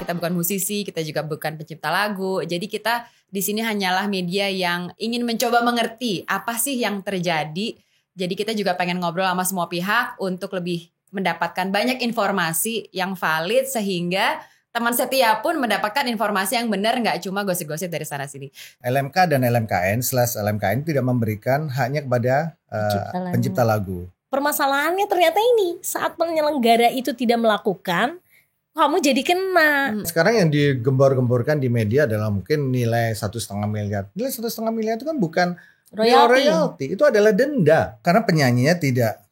kita bukan musisi, kita juga bukan pencipta lagu. Jadi kita di sini hanyalah media yang ingin mencoba mengerti apa sih yang terjadi. Jadi kita juga pengen ngobrol sama semua pihak untuk lebih mendapatkan banyak informasi yang valid sehingga teman setia pun mendapatkan informasi yang benar, nggak cuma gosip-gosip dari sana sini. LMK dan LMKN/LMKN tidak memberikan haknya kepada pencipta lagu. Permasalahannya ternyata ini, saat penyelenggara itu tidak melakukan, kamu jadi kena. Sekarang yang digembor-gemborkan di media adalah mungkin nilai 1,5 miliar. Nilai 1,5 miliar itu kan bukan royalti, itu adalah denda. Karena penyanyinya tidak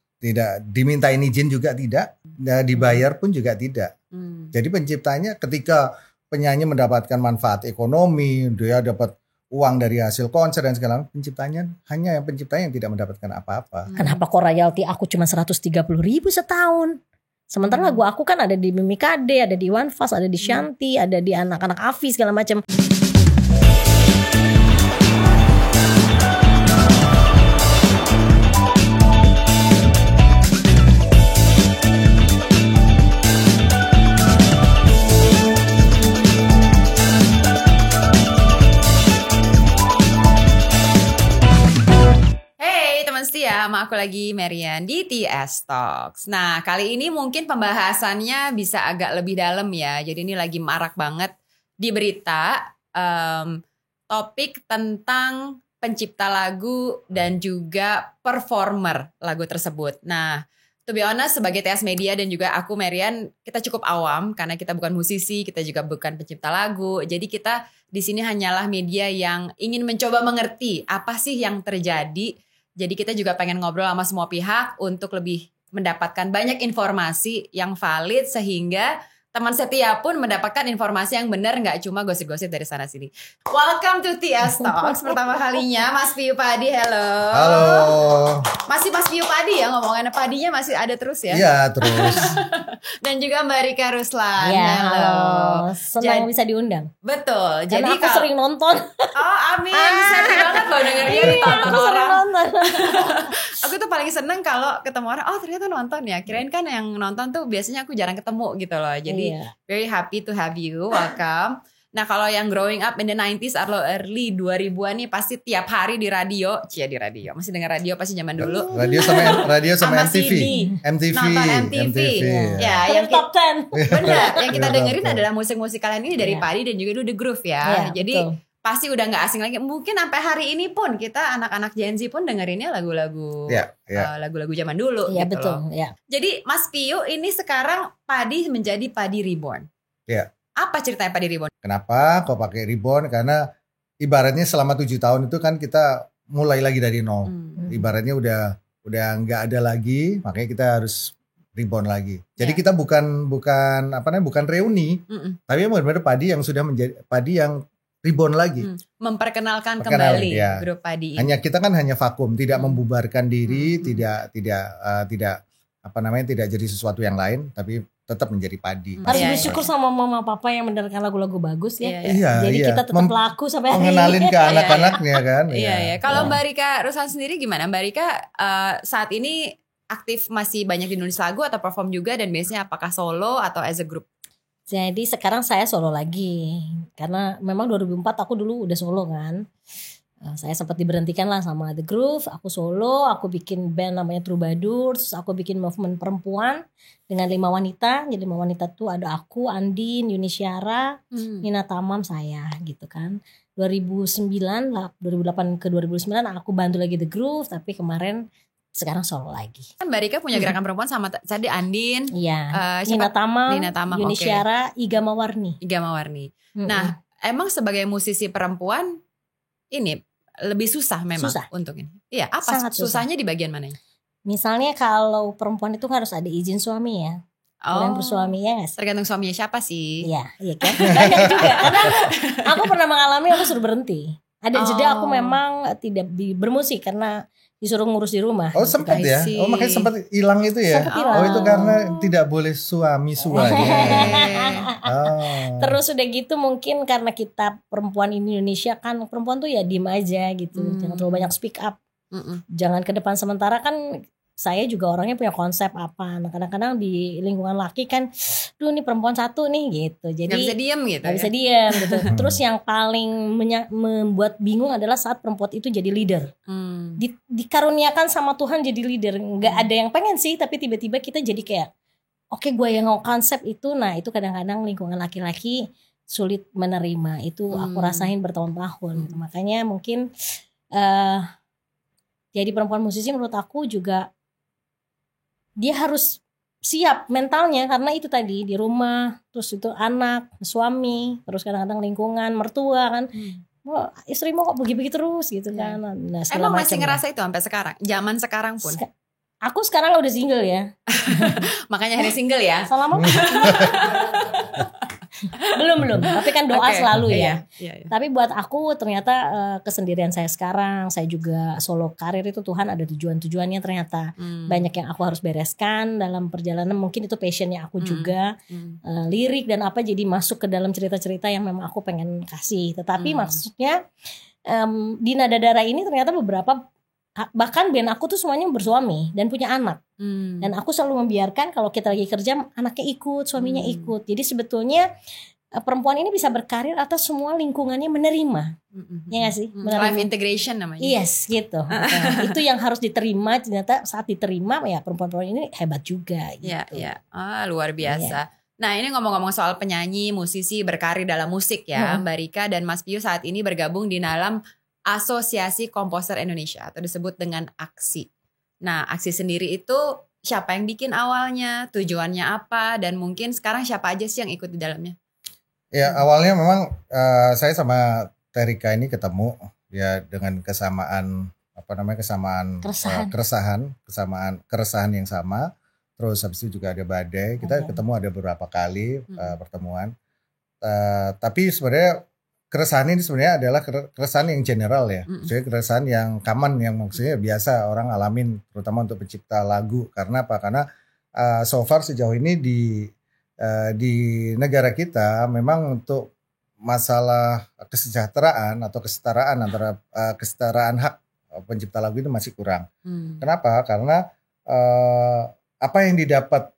dimintain izin juga tidak, dibayar pun juga tidak. Jadi penciptanya ketika penyanyi mendapatkan manfaat ekonomi, dia dapat uang dari hasil konser dan segala macam, penciptanya yang tidak mendapatkan apa-apa. Kenapa kok royalti aku cuma 130.000 setahun? Sementara lagu aku kan ada di Mimikade, ada di Iwan Fals, ada di Shanti, ada di anak-anak Afi segala macam. Sama aku lagi Marian di TS Talks. Nah kali ini mungkin pembahasannya bisa agak lebih dalam ya. Jadi ini lagi marak banget di berita topik tentang pencipta lagu dan juga performer lagu tersebut. Nah to be honest sebagai TS Media dan juga aku Marian, kita cukup awam karena kita bukan musisi, kita juga bukan pencipta lagu. Jadi kita di sini hanyalah media yang ingin mencoba mengerti apa sih yang terjadi. Jadi kita juga pengen ngobrol sama semua pihak untuk lebih mendapatkan banyak informasi yang valid sehingga teman setia pun mendapatkan informasi yang benar, nggak cuma gosip-gosip dari sana sini. Welcome to TS Talks pertama kalinya Mas Piyu Padi, hello. Halo. Masih Mas Piyu Padi ya, ngomongin padinya masih ada terus ya? Iya terus. Dan juga Mbak Rika Ruslan, ya, halo. Senang bisa diundang. Betul. Karena aku sering nonton. Oh amin, senang banget loh dengernya ditonton aku orang. Nonton. Aku tuh paling seneng kalau ketemu orang, oh ternyata nonton ya. Kirain kan yang nonton tuh biasanya aku jarang ketemu gitu loh. Jadi very happy to have you, welcome. Nah kalau yang growing up in the 90s atau early 2000-an nih pasti tiap hari di radio. Di radio, masih dengar radio pasti zaman dulu. Radio sama MTV. Nonton MTV. Ya, yang top 10. Bener, yang kita dengerin adalah musik-musik kalian ini dari Padi dan juga The Groove ya. Jadi betul. Pasti udah gak asing lagi. Mungkin sampai hari ini pun kita anak-anak Gen Z pun dengerinnya lagu-lagu lagu-lagu zaman dulu gitu betul, loh. Jadi Mas Piyu ini sekarang Padi menjadi Padi Reborn. Iya. Apa ceritanya Padi Reborn? Kenapa kok pakai Reborn? Karena ibaratnya selama 7 tahun itu kan kita mulai lagi dari nol. Ibaratnya udah nggak ada lagi, makanya kita harus Reborn lagi. Jadi kita bukan reuni, tapi benar-benar Padi yang sudah menjadi Padi yang Reborn lagi. Memperkenalkan kembali grup Padi. Hanya kita kan hanya vakum, tidak membubarkan diri, tidak jadi sesuatu yang lain, tapi tetap menjadi Padi. Harus bersyukur sama mama papa yang mendengarkan lagu-lagu bagus ya. Jadi kita tetap laku sampai hari ini. Mengenalin ke anak-anaknya kan. Iya. Kalau Mbak Rika Ruslan sendiri gimana? Mbak Rika saat ini aktif masih banyak di nulis lagu atau perform juga, dan biasanya apakah solo atau as a group? Jadi sekarang saya solo lagi. Karena memang 2004 aku dulu udah solo kan. Saya sempat diberhentikan lah sama The Groove. Aku solo, aku bikin band namanya Troubadour. Terus aku bikin movement perempuan dengan 5 wanita. Jadi 5 wanita tuh ada aku, Andin, Yuni Syara, Nina Tamam, saya gitu kan. 2008 ke 2009 aku bantu lagi The Groove. Tapi kemarin sekarang solo lagi. Mbak Rika punya gerakan perempuan sama tadi Andin. Iya. Nina Tamam, Yuni Syara, Iga Mawarni. Nah, emang sebagai musisi perempuan ini lebih susah memang untuk ini. Iya, apa sangat susahnya di bagian mananya? Misalnya kalau perempuan itu harus ada izin suami ya. Kalian bersuami ya gak sih? Tergantung suaminya siapa sih. Iya kan. Banyak juga. Karena aku pernah mengalami, aku suruh berhenti. Ada jeda aku memang tidak bermusik karena disuruh ngurus di rumah. Oh sempat ya? Oh makanya sempat hilang itu ya? Oh itu karena tidak boleh suami. Terus udah gitu mungkin karena kita perempuan di Indonesia kan, perempuan tuh ya diem aja gitu. Jangan terlalu banyak speak up. Jangan ke depan, sementara kan saya juga orangnya punya konsep apa. Nah, kadang-kadang di lingkungan laki kan, duh ini perempuan satu nih gitu. Jadi Gak bisa diem gitu. Gak bisa diem gitu. Terus yang paling membuat bingung adalah saat perempuan itu jadi leader. Dikaruniakan sama Tuhan jadi leader. Gak ada yang pengen sih, tapi tiba-tiba kita jadi kayak, oke, gue yang mau konsep itu. Nah itu kadang-kadang lingkungan laki-laki sulit menerima. Itu aku rasain bertahun-tahun. Makanya mungkin jadi perempuan musisi menurut aku juga dia harus siap mentalnya, karena itu tadi di rumah, terus itu anak, suami, terus kadang-kadang lingkungan, mertua kan, istrimu kok begitu-begitu terus gitu kan. Nah, emang masih ngerasa itu sampai sekarang, zaman sekarang pun? Aku sekarang udah single ya. Makanya hari single ya. Selama belum, tapi kan doa selalu ya. Iya. Tapi buat aku ternyata kesendirian saya sekarang, saya juga solo karir itu Tuhan ada tujuannya ternyata. Banyak yang aku harus bereskan dalam perjalanan, mungkin itu passionnya aku juga. Lirik dan apa jadi masuk ke dalam cerita-cerita yang memang aku pengen kasih. Tetapi maksudnya di Nada Darah ini ternyata beberapa, bahkan band aku tuh semuanya bersuami dan punya anak. Dan aku selalu membiarkan kalau kita lagi kerja anaknya ikut, suaminya ikut. Jadi sebetulnya perempuan ini bisa berkarir atau semua lingkungannya menerima. Ya gak sih? Life integration namanya. Yes gitu. Itu yang harus diterima. Ternyata saat diterima ya perempuan-perempuan ini hebat juga gitu. Iya. Luar biasa. Nah ini ngomong-ngomong soal penyanyi, musisi berkarir dalam musik ya, Mbak Rika dan Mas Pius saat ini bergabung di dalam Asosiasi Komposer Indonesia atau disebut dengan AKSI. Nah, AKSI sendiri itu siapa yang bikin awalnya, tujuannya apa, dan mungkin sekarang siapa aja sih yang ikut di dalamnya? Ya, awalnya memang saya sama Terika ini ketemu ya dengan kesamaan keresahan yang sama. Terus habis itu juga ada badai. Kita ketemu ada beberapa kali pertemuan. Tapi sebenarnya keresahan ini sebenarnya adalah keresahan yang general ya. Maksudnya keresahan yang common, yang maksudnya biasa orang alamin, terutama untuk pencipta lagu. Karena apa? Karena so far sejauh ini di negara kita memang untuk masalah kesejahteraan atau kesetaraan antara kesetaraan hak pencipta lagu itu masih kurang. Kenapa? Karena apa yang didapat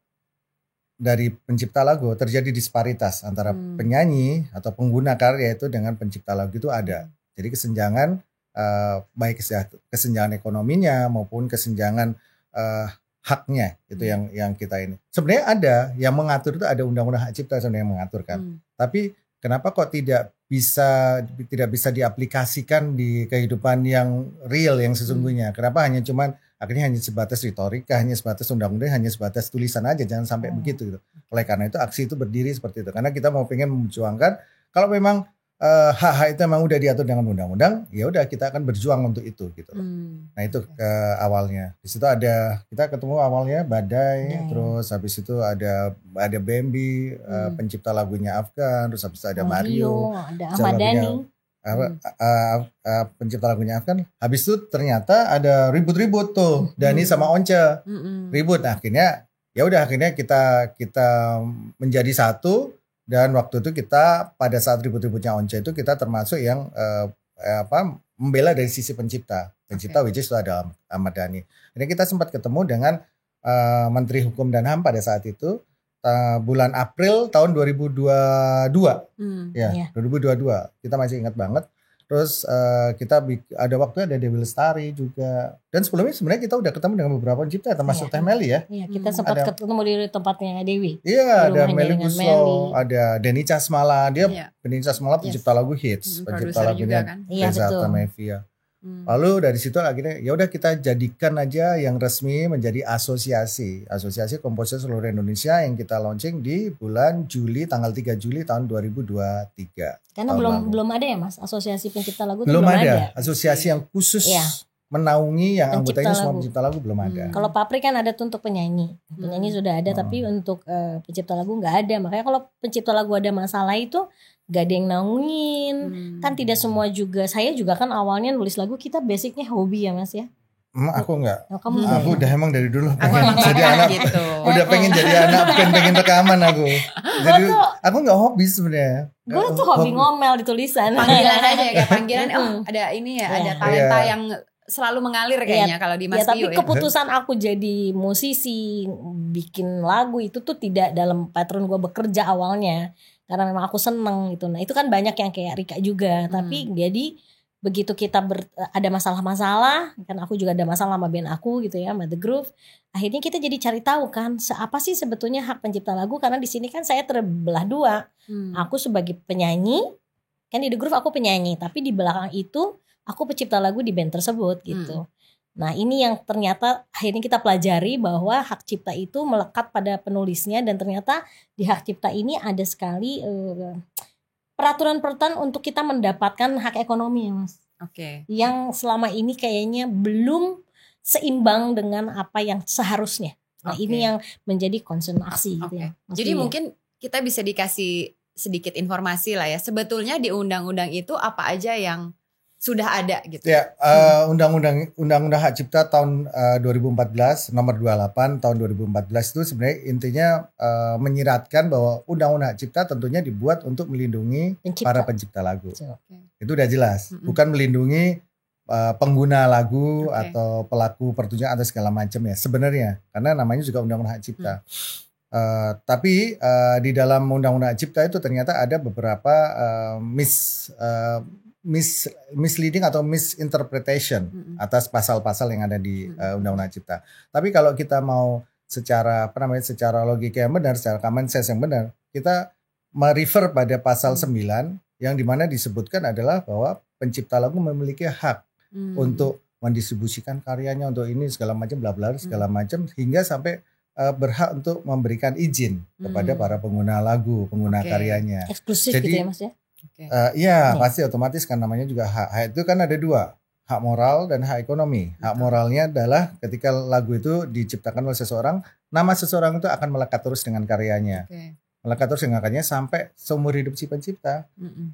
dari pencipta lagu terjadi disparitas antara penyanyi atau pengguna karya itu dengan pencipta lagu itu ada. Jadi kesenjangan baik kesenjangan ekonominya maupun kesenjangan haknya itu yang kita ini. Sebenarnya ada yang mengatur, itu ada undang-undang hak cipta sebenarnya yang mengaturkan. Tapi kenapa kok tidak bisa diaplikasikan di kehidupan yang real, yang sesungguhnya? Kenapa akhirnya hanya sebatas retorika, hanya sebatas undang-undang, hanya sebatas tulisan aja, jangan sampai begitu gitu. Oleh karena itu AKSI itu berdiri seperti itu. Karena kita pengen memperjuangkan kalau memang hak-hak itu memang udah diatur dengan undang-undang, ya udah kita akan berjuang untuk itu gitu. Nah itu awalnya. Di situ kita ketemu awalnya Badai, terus habis itu ada Bambi, pencipta lagunya Afgan, terus habis itu ada Mario, ada Ahmad Dhani. Pencipta lagunya Afgan. Habis itu ternyata ada ribut-ribut tuh Dhani sama Once ribut. Nah akhirnya kita menjadi satu. Dan waktu itu kita pada saat ribut-ributnya Once itu kita termasuk yang membela dari sisi pencipta which is itu ada Ahmad Dhani. Jadi kita sempat ketemu dengan Menteri Hukum dan HAM pada saat itu bulan April tahun 2022 2022 kita masih ingat banget. Terus kita ada waktu ada Dewi Lestari juga. Dan sebelumnya sebenarnya kita udah ketemu dengan beberapa pencipta termasuk Teh Meli ya. Iya, kita sempat ketemu di tempatnya Dewi. Iya, ada Meli Guslo, ada Denny Casmala. Dia Denny Casmala pencipta lagu hits, pencipta lagunya kan? Reza Artamevia. Lalu dari situ akhirnya ya udah kita jadikan aja yang resmi menjadi asosiasi komposer seluruh Indonesia yang kita launching di bulan Juli, tanggal 3 Juli tahun 2023. Karena belum ada ya Mas, asosiasi pencipta lagu belum ada. Asosiasi yang khusus menaungi yang anggotanya semua pencipta lagu belum ada. Kalau Papri kan ada tuh untuk penyanyi sudah ada, tapi untuk pencipta lagu nggak ada. Makanya kalau pencipta lagu ada masalah itu gak ada yang naungin. Kan tidak semua juga. Saya juga kan awalnya nulis lagu, kita basicnya hobi ya Mas ya. Aku enggak. Aku udah emang dari dulu pengen jadi anak gitu. Udah pengen jadi anak, pengen rekaman aku. Jadi aku enggak hobi sebenarnya. Gue tuh hobi ngomel di tulisan. Panggilan aja ya, kayak panggilan ada ini ya, ada talenta yang selalu mengalir kayaknya kalau di Mas ya, tapi Pio ya. keputusan aku jadi musisi, bikin lagu itu tuh tidak dalam patron gue bekerja awalnya, karena memang aku seneng gitu. Nah itu kan banyak yang kayak Rika juga, tapi jadi begitu kita ada masalah-masalah, kan aku juga ada masalah sama band aku gitu ya, sama The Groove. Akhirnya kita jadi cari tahu kan, apa sih sebetulnya hak pencipta lagu, karena di sini kan saya terbelah dua. Aku sebagai penyanyi, kan di The Groove aku penyanyi, tapi di belakang itu aku pencipta lagu di band tersebut gitu. Nah ini yang ternyata akhirnya kita pelajari bahwa hak cipta itu melekat pada penulisnya, dan ternyata di hak cipta ini ada sekali peraturan-peraturan untuk kita mendapatkan hak ekonomi ya Mas. Oke. Yang selama ini kayaknya belum seimbang dengan apa yang seharusnya. Nah ini yang menjadi concern aksi gitu ya. Jadi mungkin kita bisa dikasih sedikit informasi lah ya. Sebetulnya di undang-undang itu apa aja yang sudah ada gitu. Ya, undang-undang hak cipta tahun 2014 nomor 28 tahun 2014 itu sebenarnya intinya menyiratkan bahwa undang-undang hak cipta tentunya dibuat untuk melindungi para pencipta lagu. Itu udah jelas, bukan melindungi pengguna lagu atau pelaku pertunjukan atau segala macam ya sebenarnya, karena namanya juga undang-undang hak cipta. Tapi di dalam undang-undang hak cipta itu ternyata ada beberapa misleading atau misinterpretation atas pasal-pasal yang ada di Undang-Undang Cipta. Tapi kalau kita mau secara secara logika yang benar, secara common sense yang benar, kita merefer pada pasal 9 yang dimana disebutkan adalah bahwa pencipta lagu memiliki hak untuk mendistribusikan karyanya, untuk ini segala macam bla bla segala macam, hingga sampai berhak untuk memberikan izin kepada para pengguna lagu, pengguna karyanya. Eksklusif. Jadi, gitu ya Mas ya. Iya pasti otomatis kan, namanya juga hak. Hak itu kan ada dua, hak moral dan hak ekonomi. Hak moralnya adalah ketika lagu itu diciptakan oleh seseorang, nama seseorang itu akan melekat terus dengan karyanya, melekat terus dengan karyanya sampai seumur hidup si pencipta.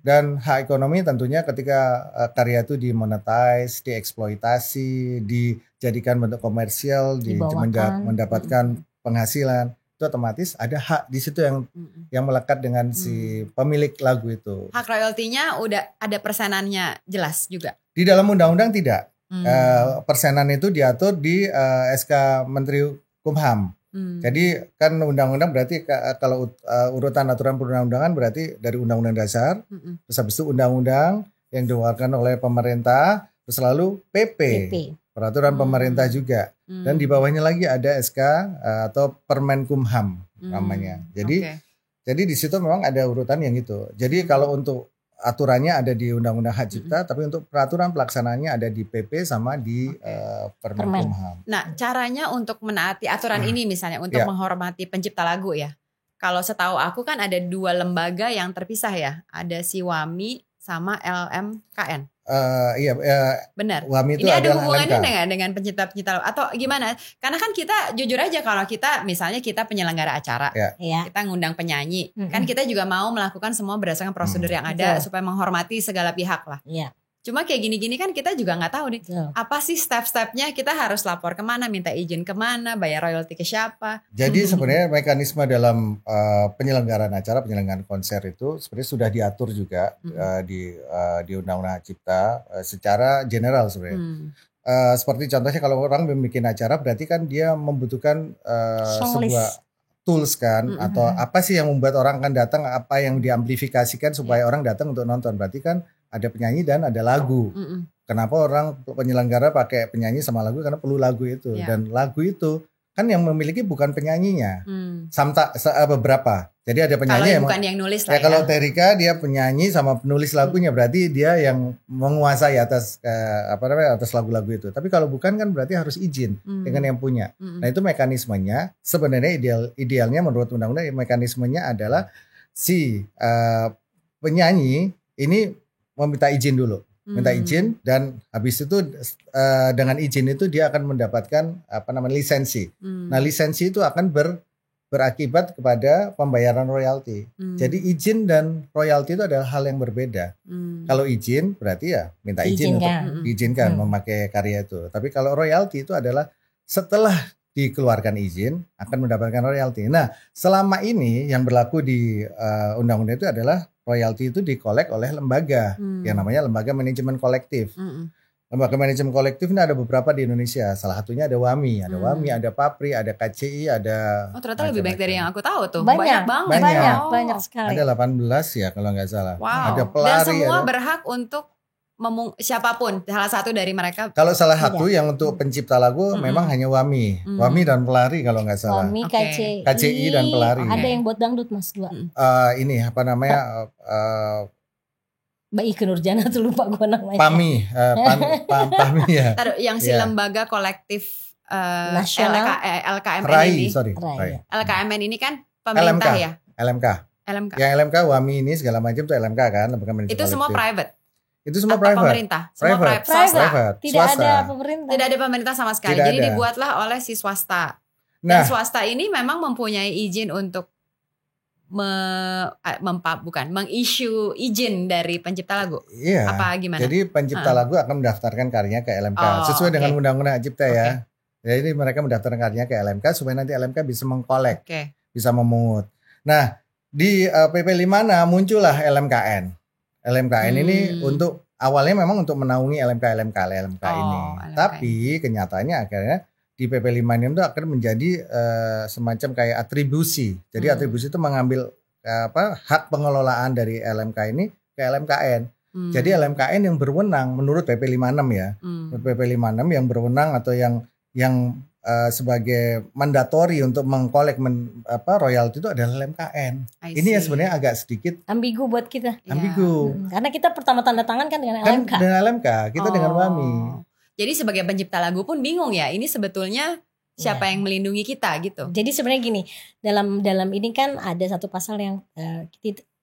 Dan hak ekonomi tentunya ketika karya itu dimonetize, dieksploitasi, dijadikan bentuk komersial, mendapatkan penghasilan, itu otomatis ada hak di situ yang melekat dengan si pemilik lagu itu. Hak royaltinya udah ada persenannya jelas juga. Di dalam undang-undang tidak. Persenan itu diatur di SK Menteri Kumham. Jadi kan undang-undang berarti kalau urutan aturan perundang-undangan berarti dari undang-undang dasar, terus habis itu undang-undang yang dikeluarkan oleh pemerintah, terus lalu PP. Peraturan pemerintah juga, dan di bawahnya lagi ada SK atau Permenkumham namanya. Jadi di situ memang ada urutan yang gitu. Jadi kalau untuk aturannya ada di Undang-Undang Hak Cipta, tapi untuk peraturan pelaksanaannya ada di PP sama di Permenkumham. Nah, caranya untuk menaati aturan ini misalnya untuk menghormati pencipta lagu ya. Kalau setahu aku kan ada dua lembaga yang terpisah ya, ada si WAMI sama LMKN. Benar. WAMI itu ini ada adalah hubungannya dengan pencipta atau gimana? Karena kan kita jujur aja kalau kita misalnya kita penyelenggara acara, kita ngundang penyanyi, kan kita juga mau melakukan semua berdasarkan prosedur yang ada supaya menghormati segala pihak lah. Cuma kayak gini-gini kan kita juga nggak tahu nih apa sih step-stepnya, kita harus lapor kemana, minta izin kemana, bayar royalti ke siapa. Jadi sebenarnya mekanisme dalam penyelenggaraan acara, penyelenggaraan konser itu sebenarnya sudah diatur juga di Undang-Undang Hak Cipta secara general sebenarnya. Seperti contohnya kalau orang bikin acara berarti kan dia membutuhkan sebuah tools kan, atau apa sih yang membuat orang akan datang, apa yang diamplifikasikan supaya orang datang untuk nonton. Berarti kan ada penyanyi dan ada lagu. Kenapa orang penyelenggara pakai penyanyi sama lagu? Karena perlu lagu itu. Dan lagu itu kan yang memiliki bukan penyanyinya, beberapa. Jadi ada penyanyi kalau bukan yang nulis lah ya. Kalau Terika dia penyanyi sama penulis lagunya, berarti dia yang menguasai atas atas lagu-lagu itu. Tapi kalau bukan kan berarti harus izin dengan yang punya. Nah itu mekanismenya sebenarnya idealnya menurut undang-undang, mekanismenya adalah si penyanyi ini meminta izin dulu, minta izin, dan habis itu dengan izin itu dia akan mendapatkan lisensi. Nah lisensi itu akan berakibat kepada pembayaran royalti. Jadi izin dan royalti itu adalah hal yang berbeda. Kalau izin berarti ya minta izin untuk diizinkan memakai karya itu. Tapi kalau royalti itu adalah setelah dikeluarkan izin akan mendapatkan royalti. Nah, selama ini yang berlaku di undang-undang itu adalah royalti itu dikolek oleh lembaga yang namanya lembaga manajemen kolektif. Lembaga manajemen kolektif ini ada beberapa di Indonesia. Salah satunya ada WAMI, ada PAPRI, ada KCI, ada. Oh ternyata lebih banyak dari yang aku tahu tuh. Banyak banget. Banyak sekali. Ada 18 ya kalau nggak salah. Wow. Ada pelari. Dan semua berhak untuk siapapun salah satu dari mereka. Kalau salah satu yang untuk pencipta lagu memang hanya WAMI, WAMI dan pelari kalau nggak salah. WAMI, KCI dan pelari. Ada yang buat dangdut Mas 2. Ini apa namanya? Mbak Ike Nurjana tuh lupa gue namanya. PAMI, PAMI ya. Yang si lembaga kolektif nasional LKMN ini. LKMN ini kan pemerintah ya. LMK. Yang LMK WAMI ini segala macam tuh LMK kan, lembaga manajemen itu semua private. Itu semua private. Pemerintah. Semua private. Tidak swasta. Ada pemerintah. Tidak ada pemerintah sama sekali. Tidak Jadi ada. dibuatlah oleh si swasta. Nah, dan swasta ini memang mempunyai izin untuk meng-issue izin dari pencipta lagu. Iya. Apa gimana? Jadi pencipta lagu akan mendaftarkan karyanya ke LMK sesuai dengan Undang-Undang Cipta ya. Jadi mereka mendaftarkan karyanya ke LMK supaya nanti LMK bisa mengkolek, bisa memungut. Nah, di PP 56 muncullah LMKN. LMKN ini untuk awalnya memang untuk menaungi LMK ini. LMK. Tapi kenyataannya akhirnya di PP 56 itu akan menjadi semacam kayak atribusi. Jadi atribusi itu mengambil hak pengelolaan dari LMK ini ke LMKN. Jadi LMKN yang berwenang menurut PP 56 ya. PP 56 yang berwenang atau yang sebagai mandatori untuk mengkolek royalti itu adalah LMKN. Ini yang sebenarnya agak sedikit ambigu buat kita. Ambigu. Karena kita pertama tanda tangan kan dengan LMK. Dengan LMK, kita dengan WAMI. Jadi sebagai pencipta lagu pun bingung ya. Ini sebetulnya siapa yang melindungi kita gitu. Jadi sebenarnya gini, dalam ini kan ada satu pasal yang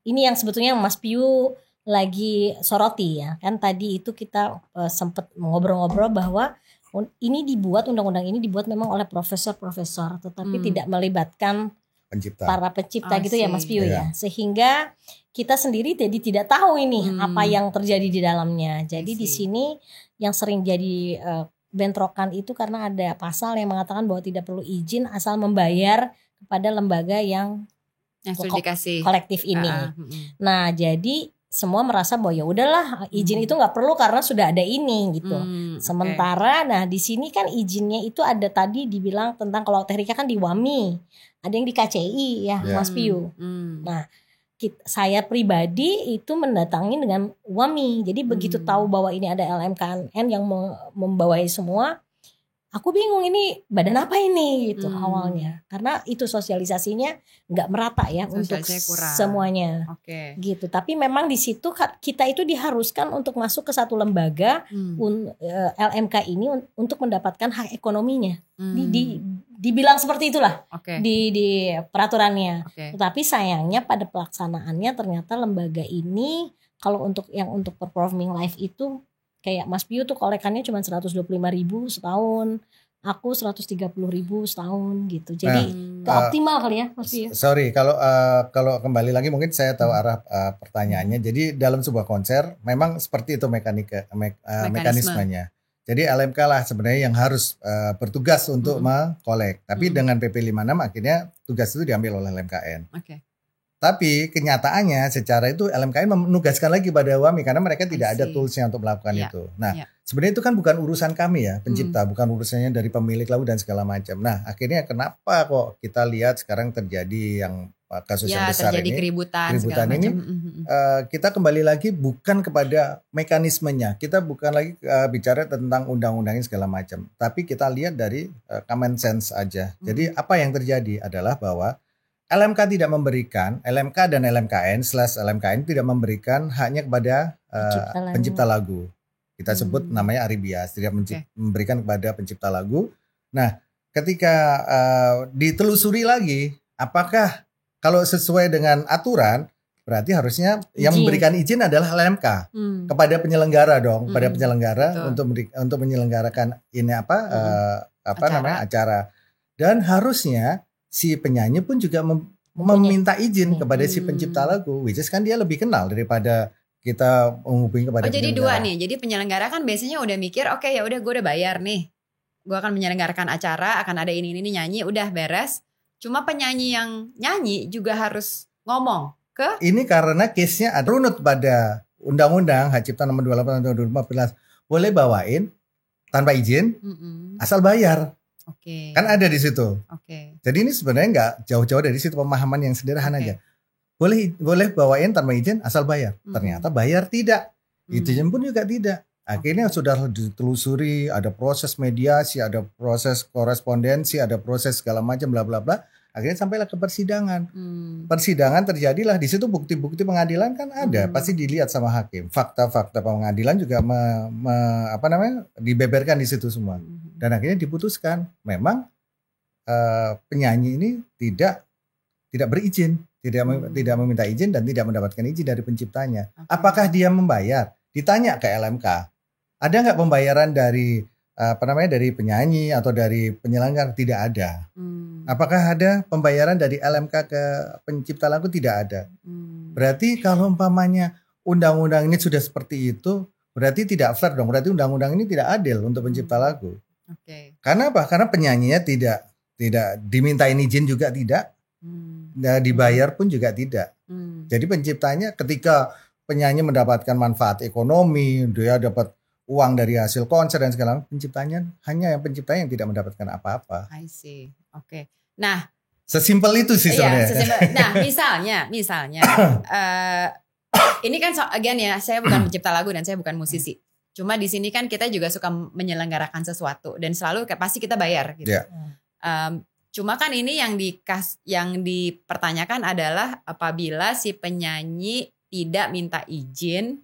ini yang sebetulnya Mas Piu lagi soroti ya. Kan tadi itu kita sempat ngobrol-ngobrol bahwa undang-undang ini dibuat memang oleh profesor-profesor, tetapi tidak melibatkan para pencipta gitu ya Mas Piu ya. Sehingga kita sendiri jadi tidak tahu ini apa yang terjadi di dalamnya. Jadi di sini yang sering jadi bentrokan itu karena ada pasal yang mengatakan bahwa tidak perlu izin asal membayar kepada lembaga yang sudah dikasih kolektif ini. Nah, jadi semua merasa bahwa ya udahlah izin itu nggak perlu karena sudah ada ini gitu. Sementara nah di sini kan izinnya itu ada tadi dibilang tentang kalau Terika kan di WAMI, ada yang di KCI ya Mas Piu. Nah saya pribadi itu mendatangi dengan WAMI. Jadi begitu tahu bahwa ini ada LMKN yang membawahi semua, aku bingung ini badan apa ini gitu awalnya. Karena itu sosialisasinya nggak merata ya untuk semuanya. Gitu. Tapi memang di situ kita itu diharuskan untuk masuk ke satu lembaga LMK ini untuk mendapatkan hak ekonominya. Dibilang seperti itulah di peraturannya. Tetapi sayangnya pada pelaksanaannya ternyata lembaga ini kalau untuk performing live itu kayak Mas Piu tuh kolekannya cuma 125.000 setahun, aku 130.000 setahun gitu. Jadi optimal kali ya Mas Piu. Sorry kalau kembali lagi mungkin saya tahu arah pertanyaannya. Jadi dalam sebuah konser memang seperti itu mekanismenya. Jadi LMK lah sebenarnya yang harus bertugas untuk mengkolek. Tapi dengan PP 56 akhirnya tugas itu diambil oleh LMKN. Tapi kenyataannya secara itu LMKN menugaskan lagi pada WAMI karena mereka tidak ada toolsnya untuk melakukan itu. Nah sebenarnya itu kan bukan urusan kami ya pencipta, bukan urusannya dari pemilik lagu dan segala macam. Nah akhirnya kenapa kok kita lihat sekarang terjadi yang kasus yang besar ini, keributan ini, kita kembali lagi bukan kepada mekanismenya, kita bukan lagi bicara tentang undang-undangnya segala macam, tapi kita lihat dari common sense aja. Jadi apa yang terjadi adalah bahwa LMK tidak memberikan, LMK dan LMKN/LMKN tidak memberikan haknya kepada pencipta lagu. Kita sebut namanya Aribias, tidak memberikan kepada pencipta lagu. Nah, ketika ditelusuri lagi, apakah kalau sesuai dengan aturan, berarti harusnya yang memberikan izin adalah LMK kepada penyelenggara dong, pada penyelenggara untuk menyelenggarakan ini acara. Dan harusnya si penyanyi pun juga meminta izin kepada si pencipta lagu, which is kan dia lebih kenal daripada kita menghubungi kepada jadi dua nih. Jadi penyelenggara kan biasanya udah mikir, oke ya udah gue udah bayar nih, gue akan menyelenggarakan acara, akan ada ini nyanyi, udah beres. Cuma penyanyi yang nyanyi juga harus ngomong ke ini karena case-nya ada runut pada Undang-Undang Hak Cipta Nomor 28 tahun 2014 boleh bawain tanpa izin asal bayar. Oke. Kan ada di situ. Oke. Jadi ini sebenarnya nggak jauh-jauh dari situ, pemahaman yang sederhana Oke. aja. Boleh bawain tanpa izin asal bayar. Ternyata bayar tidak. Izin pun juga tidak. Akhirnya sudah ditelusuri, ada proses mediasi, ada proses korespondensi, ada proses segala macam bla bla bla. Akhirnya sampailah ke persidangan. Persidangan terjadilah di situ, bukti-bukti pengadilan kan ada, pasti dilihat sama hakim. Fakta-fakta pengadilan juga dibeberkan di situ semua. Dan akhirnya diputuskan memang penyanyi ini tidak berizin, tidak meminta izin dan tidak mendapatkan izin dari penciptanya. Apakah dia membayar? Ditanya ke LMK. Ada nggak pembayaran dari dari penyanyi atau dari penyelenggara? Tidak ada. Apakah ada pembayaran dari LMK ke pencipta lagu? Tidak ada. Berarti kalau umpamanya undang-undang ini sudah seperti itu, berarti tidak fair dong. Berarti undang-undang ini tidak adil untuk pencipta lagu. Karena apa? Karena penyanyinya tidak dimintain izin juga tidak, dibayar pun juga tidak. Jadi penciptanya ketika penyanyi mendapatkan manfaat ekonomi, dia dapat uang dari hasil konser dan segala macam, penciptanya yang tidak mendapatkan apa-apa. I see. Oke. Nah, sesimpel itu sih sebenarnya. Nah, misalnya ini kan again ya, saya bukan pencipta lagu dan saya bukan musisi. Cuma di sini kan kita juga suka menyelenggarakan sesuatu dan selalu pasti kita bayar gitu. Yeah. Cuma kan ini yang dipertanyakan adalah apabila si penyanyi tidak minta izin.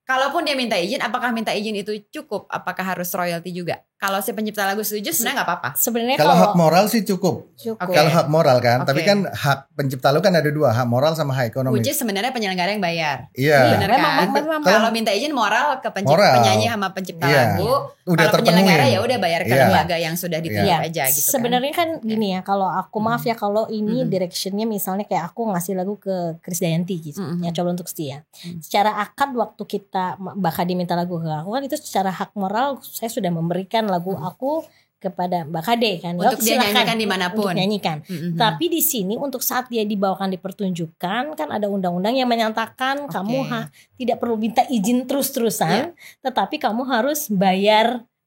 Kalaupun dia minta izin, apakah minta izin itu cukup? Apakah harus royalti juga? Kalau si pencipta lagu setuju sebenarnya nggak apa-apa. Sebenarnya kalau hak moral sih cukup. Okay. Kalau hak moral kan, tapi kan hak pencipta lagu kan ada dua, hak moral sama hak ekonomi. Which is sebenarnya penyelenggara yang bayar. Iya. Benar kan? Memang. Kalau minta izin moral ke penyanyi sama pencipta lagu, udah kalau penyelenggara terpenuhi. ya udah bayar ke lembaga yang sudah ditunjuk aja gitu kan. Sebenarnya kan gini ya, kalau aku maaf ya kalau ini directionnya misalnya kayak aku ngasih lagu ke Krisdayanti gitu, yang Coba Untuk Setia. Secara akad waktu kita bakal diminta lagu ke aku kan itu secara hak moral saya sudah memberikan lagu aku kepada Mbak Kade kan untuk dia nyanyikan dimanapun untuk nyanyikan. Tapi di sini untuk saat dia dibawakan di pertunjukan kan ada undang-undang yang menyatakan kamu tidak perlu minta izin terus-terusan, tetapi kamu harus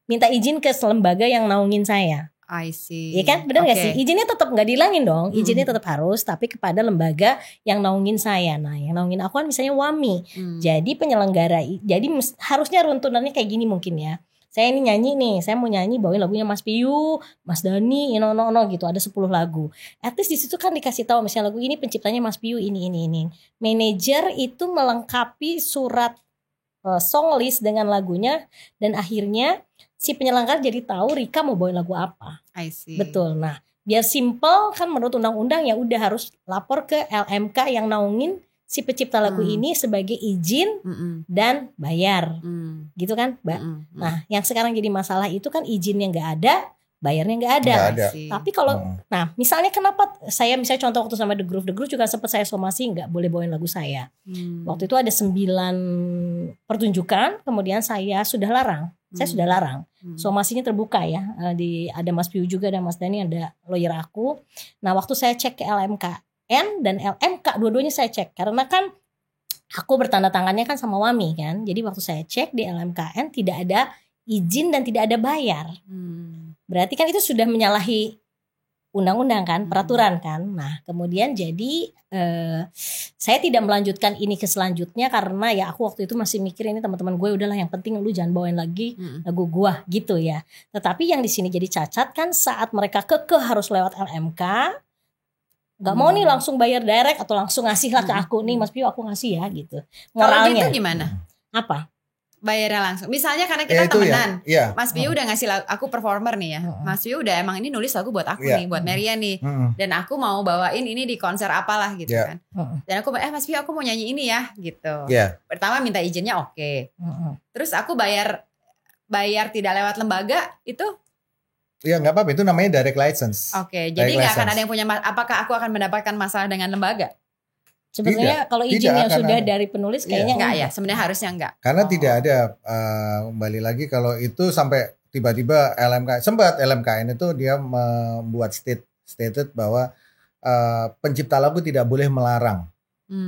minta izin ke lembaga yang naungin saya. I see. Iya kan, benar nggak sih? Izinnya tetap nggak dihilangin dong. Izinnya tetap harus, tapi kepada lembaga yang naungin saya. Nah, yang naungin aku kan misalnya WAMI. Jadi penyelenggara, jadi harusnya runtunannya kayak gini mungkin ya. Saya ini nyanyi nih, saya mau nyanyi bawain lagunya Mas Piyu, Mas Dani, gitu, ada 10 lagu. At least di situ kan dikasih tahu misalnya lagu ini penciptanya Mas Piyu ini. Manajer itu melengkapi surat song list dengan lagunya dan akhirnya si penyelenggara jadi tahu Rika mau bawain lagu apa. I see. Betul. Nah, biar simple kan menurut undang-undang ya udah harus lapor ke LMK yang naungin si pencipta lagu ini sebagai izin dan bayar. Gitu kan, Mbak? Nah, yang sekarang jadi masalah itu kan izinnya nggak ada, bayarnya nggak ada. Tapi kalau, nah misalnya kenapa saya misalnya contoh waktu sama The Groove juga sempat saya somasi nggak boleh bawain lagu saya. Waktu itu ada 9 pertunjukan, kemudian saya sudah larang. Saya sudah larang. Somasinya terbuka ya. Ada Mas Piu juga, ada Mas Dani, ada lawyer aku. Nah waktu saya cek ke LMKN dan LMK, dua-duanya saya cek. Karena kan aku bertanda tangannya kan sama WAMI kan. Jadi waktu saya cek di LMKN tidak ada izin dan tidak ada bayar. Berarti kan itu sudah menyalahi undang-undang kan, peraturan kan. Nah kemudian jadi saya tidak melanjutkan ini ke selanjutnya karena ya aku waktu itu masih mikir ini teman-teman gue udahlah yang penting lu jangan bawain lagi lagu gue gitu ya. Tetapi yang di sini jadi cacat kan saat mereka harus lewat LMK, nggak mau nih langsung bayar direct atau langsung ngasih lah ke aku nih Mas Piu aku ngasih ya gitu. Kalau gitu gimana? Apa? Bayarnya langsung. Misalnya karena kita temenan, Mas Piu udah ngasih lagu, aku performer nih ya. Mas Piu udah emang ini nulis lagu buat aku nih, buat Marian nih. Dan aku mau bawain ini di konser apalah gitu kan. Dan aku Mas Piu aku mau nyanyi ini ya gitu. Pertama minta izinnya oke. Terus aku bayar tidak lewat lembaga itu? Iya nggak apa-apa, itu namanya direct license. Oke, jadi nggak akan ada yang punya. Apakah aku akan mendapatkan masalah dengan lembaga? Sebenarnya kalau izin yang sudah dari penulis kayaknya enggak ya, sebenarnya harusnya enggak. Karena tidak ada kembali lagi kalau itu sampai tiba-tiba LMKN itu dia membuat stated bahwa pencipta lagu tidak boleh melarang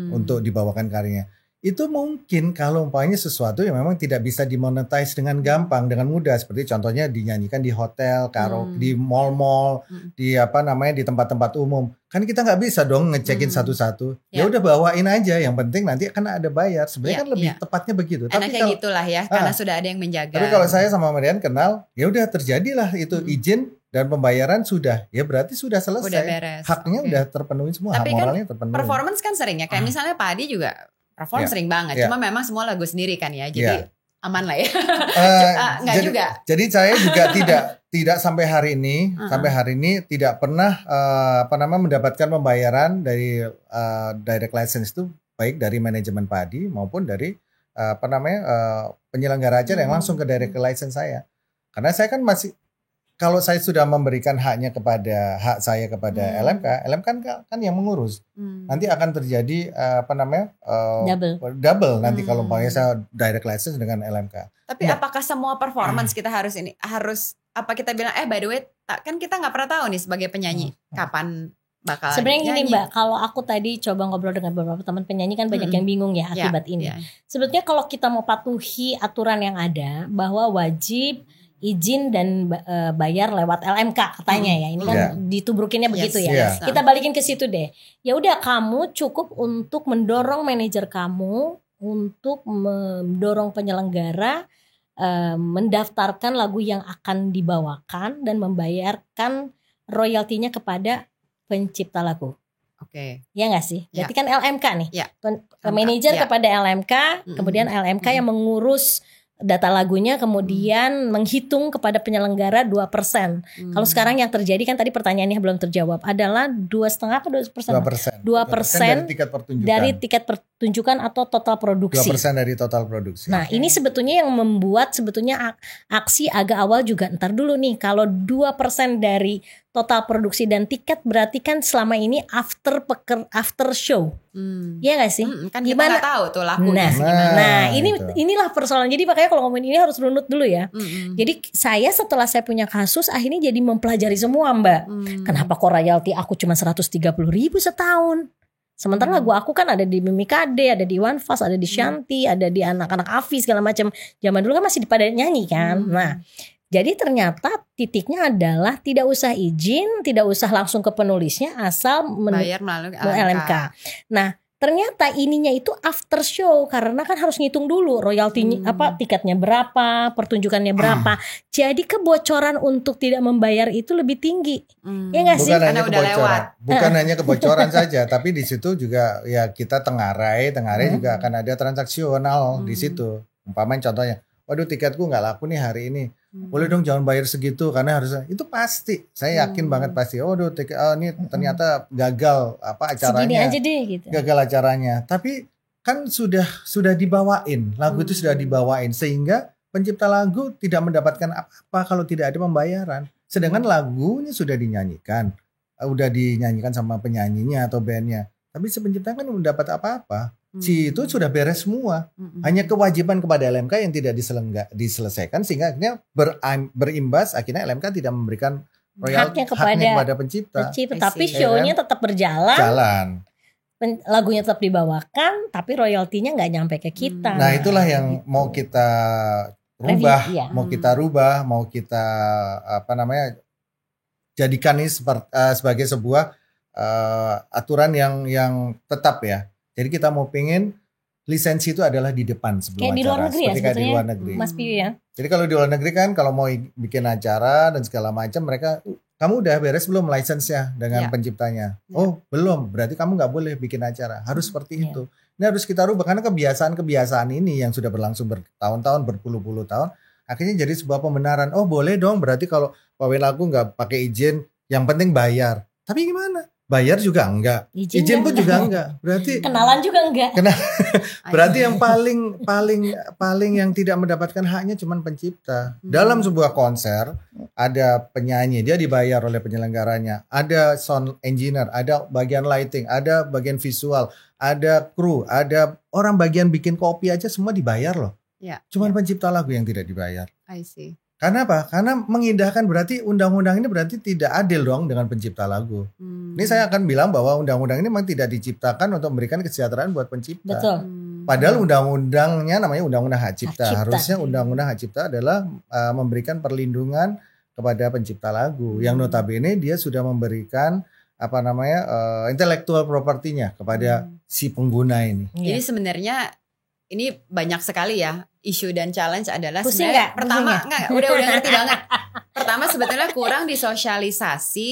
untuk dibawakan karyanya. itu mungkin kalau umpamanya sesuatu yang memang tidak bisa dimonetize dengan gampang, dengan mudah, seperti contohnya dinyanyikan di hotel, di mall-mall, di di tempat-tempat umum. Kan kita nggak bisa dong ngecekin satu-satu. Ya udah bawain aja, yang penting nanti kan ada bayar. Sebenarnya kan lebih tepatnya begitu. Enaknya Tapi gitulah ya, karena sudah ada yang menjaga. Tapi kalau saya sama Marian kenal, ya udah terjadilah itu izin dan pembayaran sudah, ya berarti sudah selesai. Udah beres. Haknya udah terpenuhi semua, tapi hak moralnya terpenuhi. Performance kan sering ya, kayak misalnya Padi juga perform sering banget. Cuma memang semua lagu sendiri kan ya, jadi aman lah ya. Enggak juga. Jadi saya juga tidak sampai hari ini tidak pernah mendapatkan pembayaran dari direct license itu, baik dari manajemen Padi maupun dari penyelenggara acara yang langsung ke direct license saya. Karena saya kan masih, kalau saya sudah memberikan hak saya kepada LMK kan yang mengurus. Nanti akan terjadi double nanti kalau umpamanya saya direct license dengan LMK. Tapi apakah semua performance kita harus apa kita bilang by the way, kan kita nggak pernah tahu nih sebagai penyanyi kapan bakal sebenarnya gini Mbak, kalau aku tadi coba ngobrol dengan beberapa teman penyanyi kan banyak yang bingung ya akibat ini. Sebetulnya kalau kita mau patuhi aturan yang ada bahwa wajib izin dan bayar lewat LMK katanya ya. Ini kan ditubrukinnya begitu ya. Kita balikin ke situ deh. Ya udah, kamu cukup untuk mendorong manajer kamu untuk mendorong penyelenggara mendaftarkan lagu yang akan dibawakan dan membayarkan royaltinya kepada pencipta lagu. Oke. Ya nggak sih? Berarti kan LMK nih. Manajer Ya. kepada LMK, kemudian LMK yang mengurus data lagunya, kemudian menghitung kepada penyelenggara 2%. Kalau sekarang yang terjadi kan tadi pertanyaannya belum terjawab adalah 2,5 atau 2%? 2% dari tiket pertunjukan atau total produksi. 2% dari total produksi. Nah, ini sebetulnya yang membuat aksi agak awal juga. Ntar dulu nih, kalau 2% dari total produksi dan tiket berarti kan selama ini after show. Iya gak sih? Kan gimana? Kita gak tahu tuh lakunya inilah persoalan. Jadi makanya kalau ngomongin ini harus runut dulu ya. Jadi setelah saya punya kasus akhirnya jadi mempelajari semua Mbak. Kenapa kok royalti aku cuma 130.000 setahun? Sementara lagu aku kan ada di Mimikade, ada di One Fast, ada di Shanti, ada di anak-anak Afi segala macam. Zaman dulu kan masih pada nyanyi kan. Nah, jadi ternyata titiknya adalah tidak usah izin, tidak usah langsung ke penulisnya, asal bayar melalui LMK. Nah, ternyata ininya itu after show karena kan harus ngitung dulu royaltinya tiketnya berapa, pertunjukannya berapa. Jadi kebocoran untuk tidak membayar itu lebih tinggi. Ya nggak sih? Karena udah lewat. Bukan hanya kebocoran saja, tapi di situ juga ya kita tengarai juga akan ada transaksional di situ. Umpamanya contohnya, waduh tiketku nggak laku nih hari ini. Boleh dong jangan bayar segitu karena harusnya itu pasti. Saya yakin banget pasti. Waduh ini ternyata gagal acaranya. Segini aja deh gitu. Gagal acaranya. Tapi kan sudah dibawain. Lagu itu sudah dibawain sehingga pencipta lagu tidak mendapatkan apa-apa kalau tidak ada pembayaran. Sedangkan lagunya sudah dinyanyikan. Udah dinyanyikan sama penyanyinya atau bandnya. Tapi si pencipta kan belum dapat apa-apa. Itu sudah beres semua. Hanya kewajiban kepada LMK yang tidak diselesaikan sehingga akhirnya berimbas akhirnya LMK tidak memberikan royalti haknya kepada pencipta. Tapi show-nya tetap berjalan. Lagunya tetap dibawakan tapi royaltinya nggak nyampe ke kita. Nah, itulah yang mau kita rubah, mau kita jadikan ini sebagai sebuah aturan yang tetap ya. Jadi kita mau pengen lisensi itu adalah di depan sebelum kayak acara. Di luar negeri seperti kayak di luar negeri. Mas Piu ya. Jadi kalau di luar negeri kan kalau mau bikin acara dan segala macam mereka, kamu udah beres belum lisensinya dengan penciptanya? Oh belum, berarti kamu nggak boleh bikin acara. Harus seperti itu. Ini harus kita rubah karena kebiasaan ini yang sudah berlangsung bertahun-tahun, berpuluh-puluh tahun, akhirnya jadi sebuah pembenaran. Oh boleh dong, berarti kalau pawai lagu nggak pakai izin, yang penting bayar. Tapi gimana? Bayar juga enggak, izin pun juga enggak. Berarti kenalan juga enggak. Berarti yang paling yang tidak mendapatkan haknya cuman pencipta. Dalam sebuah konser ada penyanyi, dia dibayar oleh penyelenggaranya, ada sound engineer, ada bagian lighting, ada bagian visual, ada kru, ada orang bagian bikin kopi aja semua dibayar loh. Cuman pencipta lagu yang tidak dibayar. I see. Karena apa? Karena mengindahkan berarti undang-undang ini berarti tidak adil dong dengan pencipta lagu. Ini saya akan bilang bahwa undang-undang ini memang tidak diciptakan untuk memberikan kesejahteraan buat pencipta. Betul. Padahal undang-undangnya namanya Undang-Undang Hak Cipta. Hak Cipta. Harusnya Undang-Undang Hak Cipta adalah memberikan perlindungan kepada pencipta lagu. Yang notabene dia sudah memberikan intellectual property-nya kepada si pengguna ini. Jadi sebenarnya ini banyak sekali ya isu dan challenge adalah Pusing sebenarnya nggak? pertama Pusing enggak, udah ngerti banget. Pertama sebetulnya kurang disosialisasi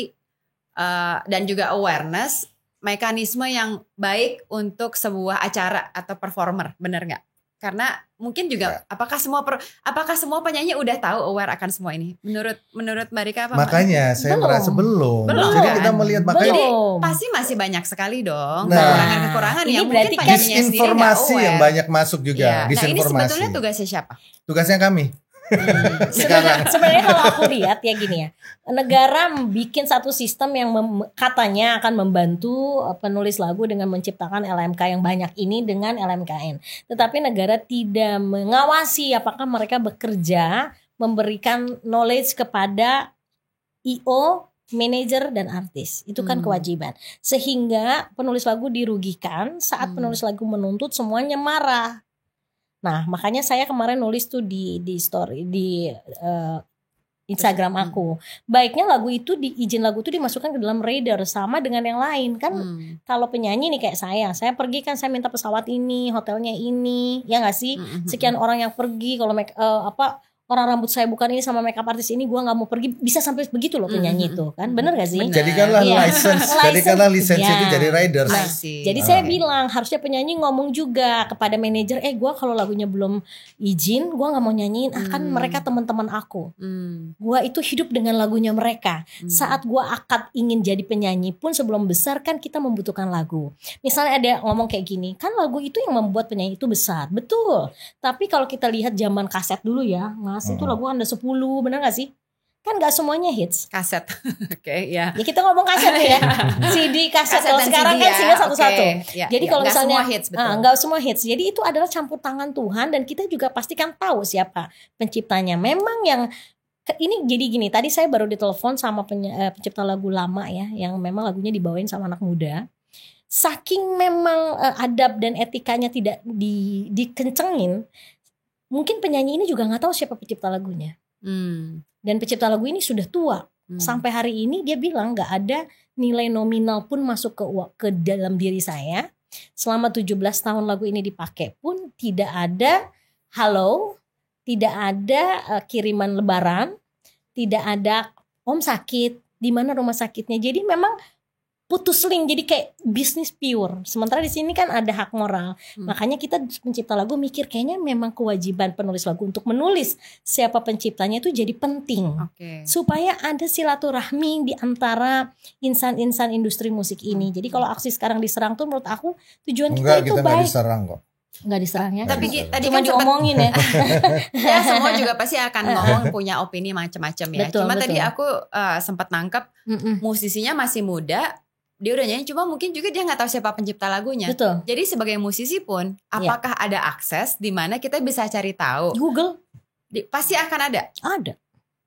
dan juga awareness mekanisme yang baik untuk sebuah acara atau performer, benar nggak? Karena mungkin juga apakah semua penyanyi udah tahu aware akan semua ini? Menurut Mbak Rika apa? Makanya saya merasa belum. Belum. Jadi kita melihat makanya Jadi pasti masih banyak sekali dong Nah, kekurangan-kekurangan ini yang berarti mungkin kan penyanyinya sendiri nggak disinformasi aware. yang banyak masuk juga. Iya. Nah ini Disinformasi. sebetulnya tugasnya siapa? Tugasnya kami. Sebenarnya kalau aku lihat ya gini ya, negara bikin satu sistem yang katanya akan membantu penulis lagu dengan menciptakan LMK yang banyak ini dengan LMKN. Tetapi negara tidak mengawasi apakah mereka bekerja memberikan knowledge kepada IO, manajer dan artis. Itu kan kewajiban. Sehingga penulis lagu dirugikan saat penulis lagu menuntut semuanya marah. Nah, makanya saya kemarin nulis tuh di story di Instagram aku. Baiknya lagu itu izin lagu itu dimasukkan ke dalam radar sama dengan yang lain kan. Kalau penyanyi nih kayak saya pergi kan saya minta pesawat ini, hotelnya ini, ya nggak sih? Sekian orang yang pergi kalau orang rambut saya bukan ini sama makeup artis ini gue nggak mau pergi, bisa sampai begitu loh penyanyi itu kan, bener gak sih? Jadikanlah license itu jadi riders. Nah, jadi saya bilang harusnya penyanyi ngomong juga kepada manajer, gue kalau lagunya belum izin gue nggak mau nyanyiin, kan mereka teman-teman aku, gue itu hidup dengan lagunya mereka. Saat gue akad ingin jadi penyanyi pun sebelum besar kan kita membutuhkan lagu. Misalnya ada ngomong kayak gini, kan lagu itu yang membuat penyanyi itu besar, betul. Tapi kalau kita lihat zaman kaset dulu ya, Mas, itu lagu ada 10, benar gak sih? Kan gak semuanya hits. Kaset. Oke, ya. Ya kita ngomong kaset ya. CD, kaset. Kalau sekarang kan single satu-satu. Jadi kalau misalnya gak semua hits. Jadi itu adalah campur tangan Tuhan dan kita juga pastikan tahu siapa penciptanya. Memang yang ini jadi gini, tadi saya baru ditelepon sama pencipta lagu lama ya, yang memang lagunya dibawain sama anak muda. Saking memang adab dan etikanya tidak dikencengin, mungkin penyanyi ini juga nggak tahu siapa pencipta lagunya. Dan pencipta lagu ini sudah tua. Sampai hari ini dia bilang nggak ada nilai nominal pun masuk ke dalam diri saya. Selama 17 tahun lagu ini dipakai pun tidak ada halo, tidak ada kiriman lebaran, tidak ada om sakit, di mana rumah sakitnya. Jadi memang putus link, jadi kayak bisnis pure. Sementara di sini kan ada hak moral. Makanya kita pencipta lagu mikir kayaknya memang kewajiban penulis lagu untuk menulis siapa penciptanya itu jadi penting. Supaya ada silaturahmi di antara insan-insan industri musik ini. Jadi kalau aksi sekarang diserang tuh menurut aku tujuan kita itu baik. Enggak diserang kok. Enggak diserang ya. Tapi tadi cuma kan diomongin ya. Ya semua juga pasti akan ngomong punya opini macam-macam ya. Betul, Cuma betul. tadi aku sempat nangkep musisinya masih muda. Dia udah nyanyi, cuma mungkin juga dia nggak tahu siapa pencipta lagunya. Betul. Jadi sebagai musisi pun, apakah ada akses di mana kita bisa cari tahu? Google. Pasti akan ada. Ada.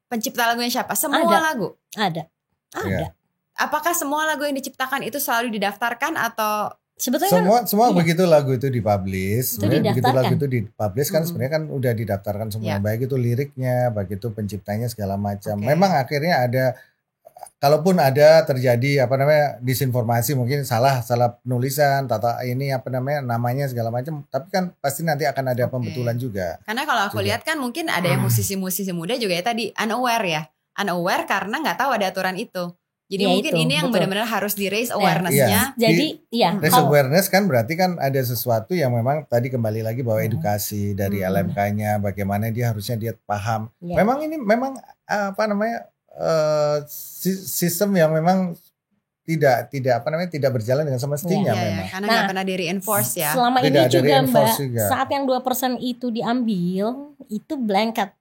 Pencipta lagunya siapa? Semua lagu. Ada. Apakah semua lagu yang diciptakan itu selalu didaftarkan atau? Sebetulnya semua begitu lagu itu dipublish, itu begitu lagu itu dipublish kan sebenarnya kan udah didaftarkan semua, baik itu liriknya, baik itu penciptanya segala macam. Memang akhirnya ada. Kalaupun ada terjadi disinformasi, mungkin salah penulisan, namanya segala macam, tapi kan pasti nanti akan ada pembetulan juga. Karena kalau aku lihat kan mungkin ada yang musisi-musisi muda juga ya tadi unaware karena nggak tahu ada aturan itu. Jadi mungkin ini yang benar-benar harus di raise awareness-nya. Jadi raise awareness kan berarti kan ada sesuatu yang memang tadi kembali lagi bahwa edukasi dari LMK-nya, bagaimana dia paham. Memang ini sistem yang memang tidak berjalan dengan semestinya memang. Karena nggak pernah di-reinforce ya. Selama ini juga Mbak, saat yang 2% itu diambil, itu blanket.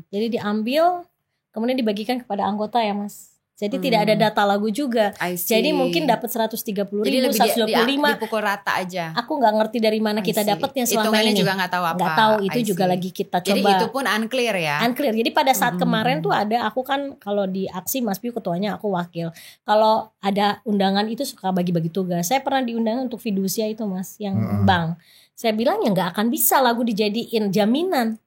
Jadi diambil, kemudian dibagikan kepada anggota ya Mas. Jadi tidak ada data lagu juga. Jadi mungkin dapat 130.000, 125. Dipukul rata aja. Aku nggak ngerti dari mana kita dapatnya selama ini. Juga nggak tahu apa. Nggak tahu, itu juga lagi kita coba. Jadi itu pun unclear ya. Unclear. Jadi pada saat kemarin tuh ada, aku kan kalau di aksi Mas Piu ketuanya, aku wakil. Kalau ada undangan itu suka bagi-bagi tugas. Saya pernah diundang untuk fidusia itu Mas, yang bank. Saya bilang ya nggak akan bisa lagu dijadiin jaminan.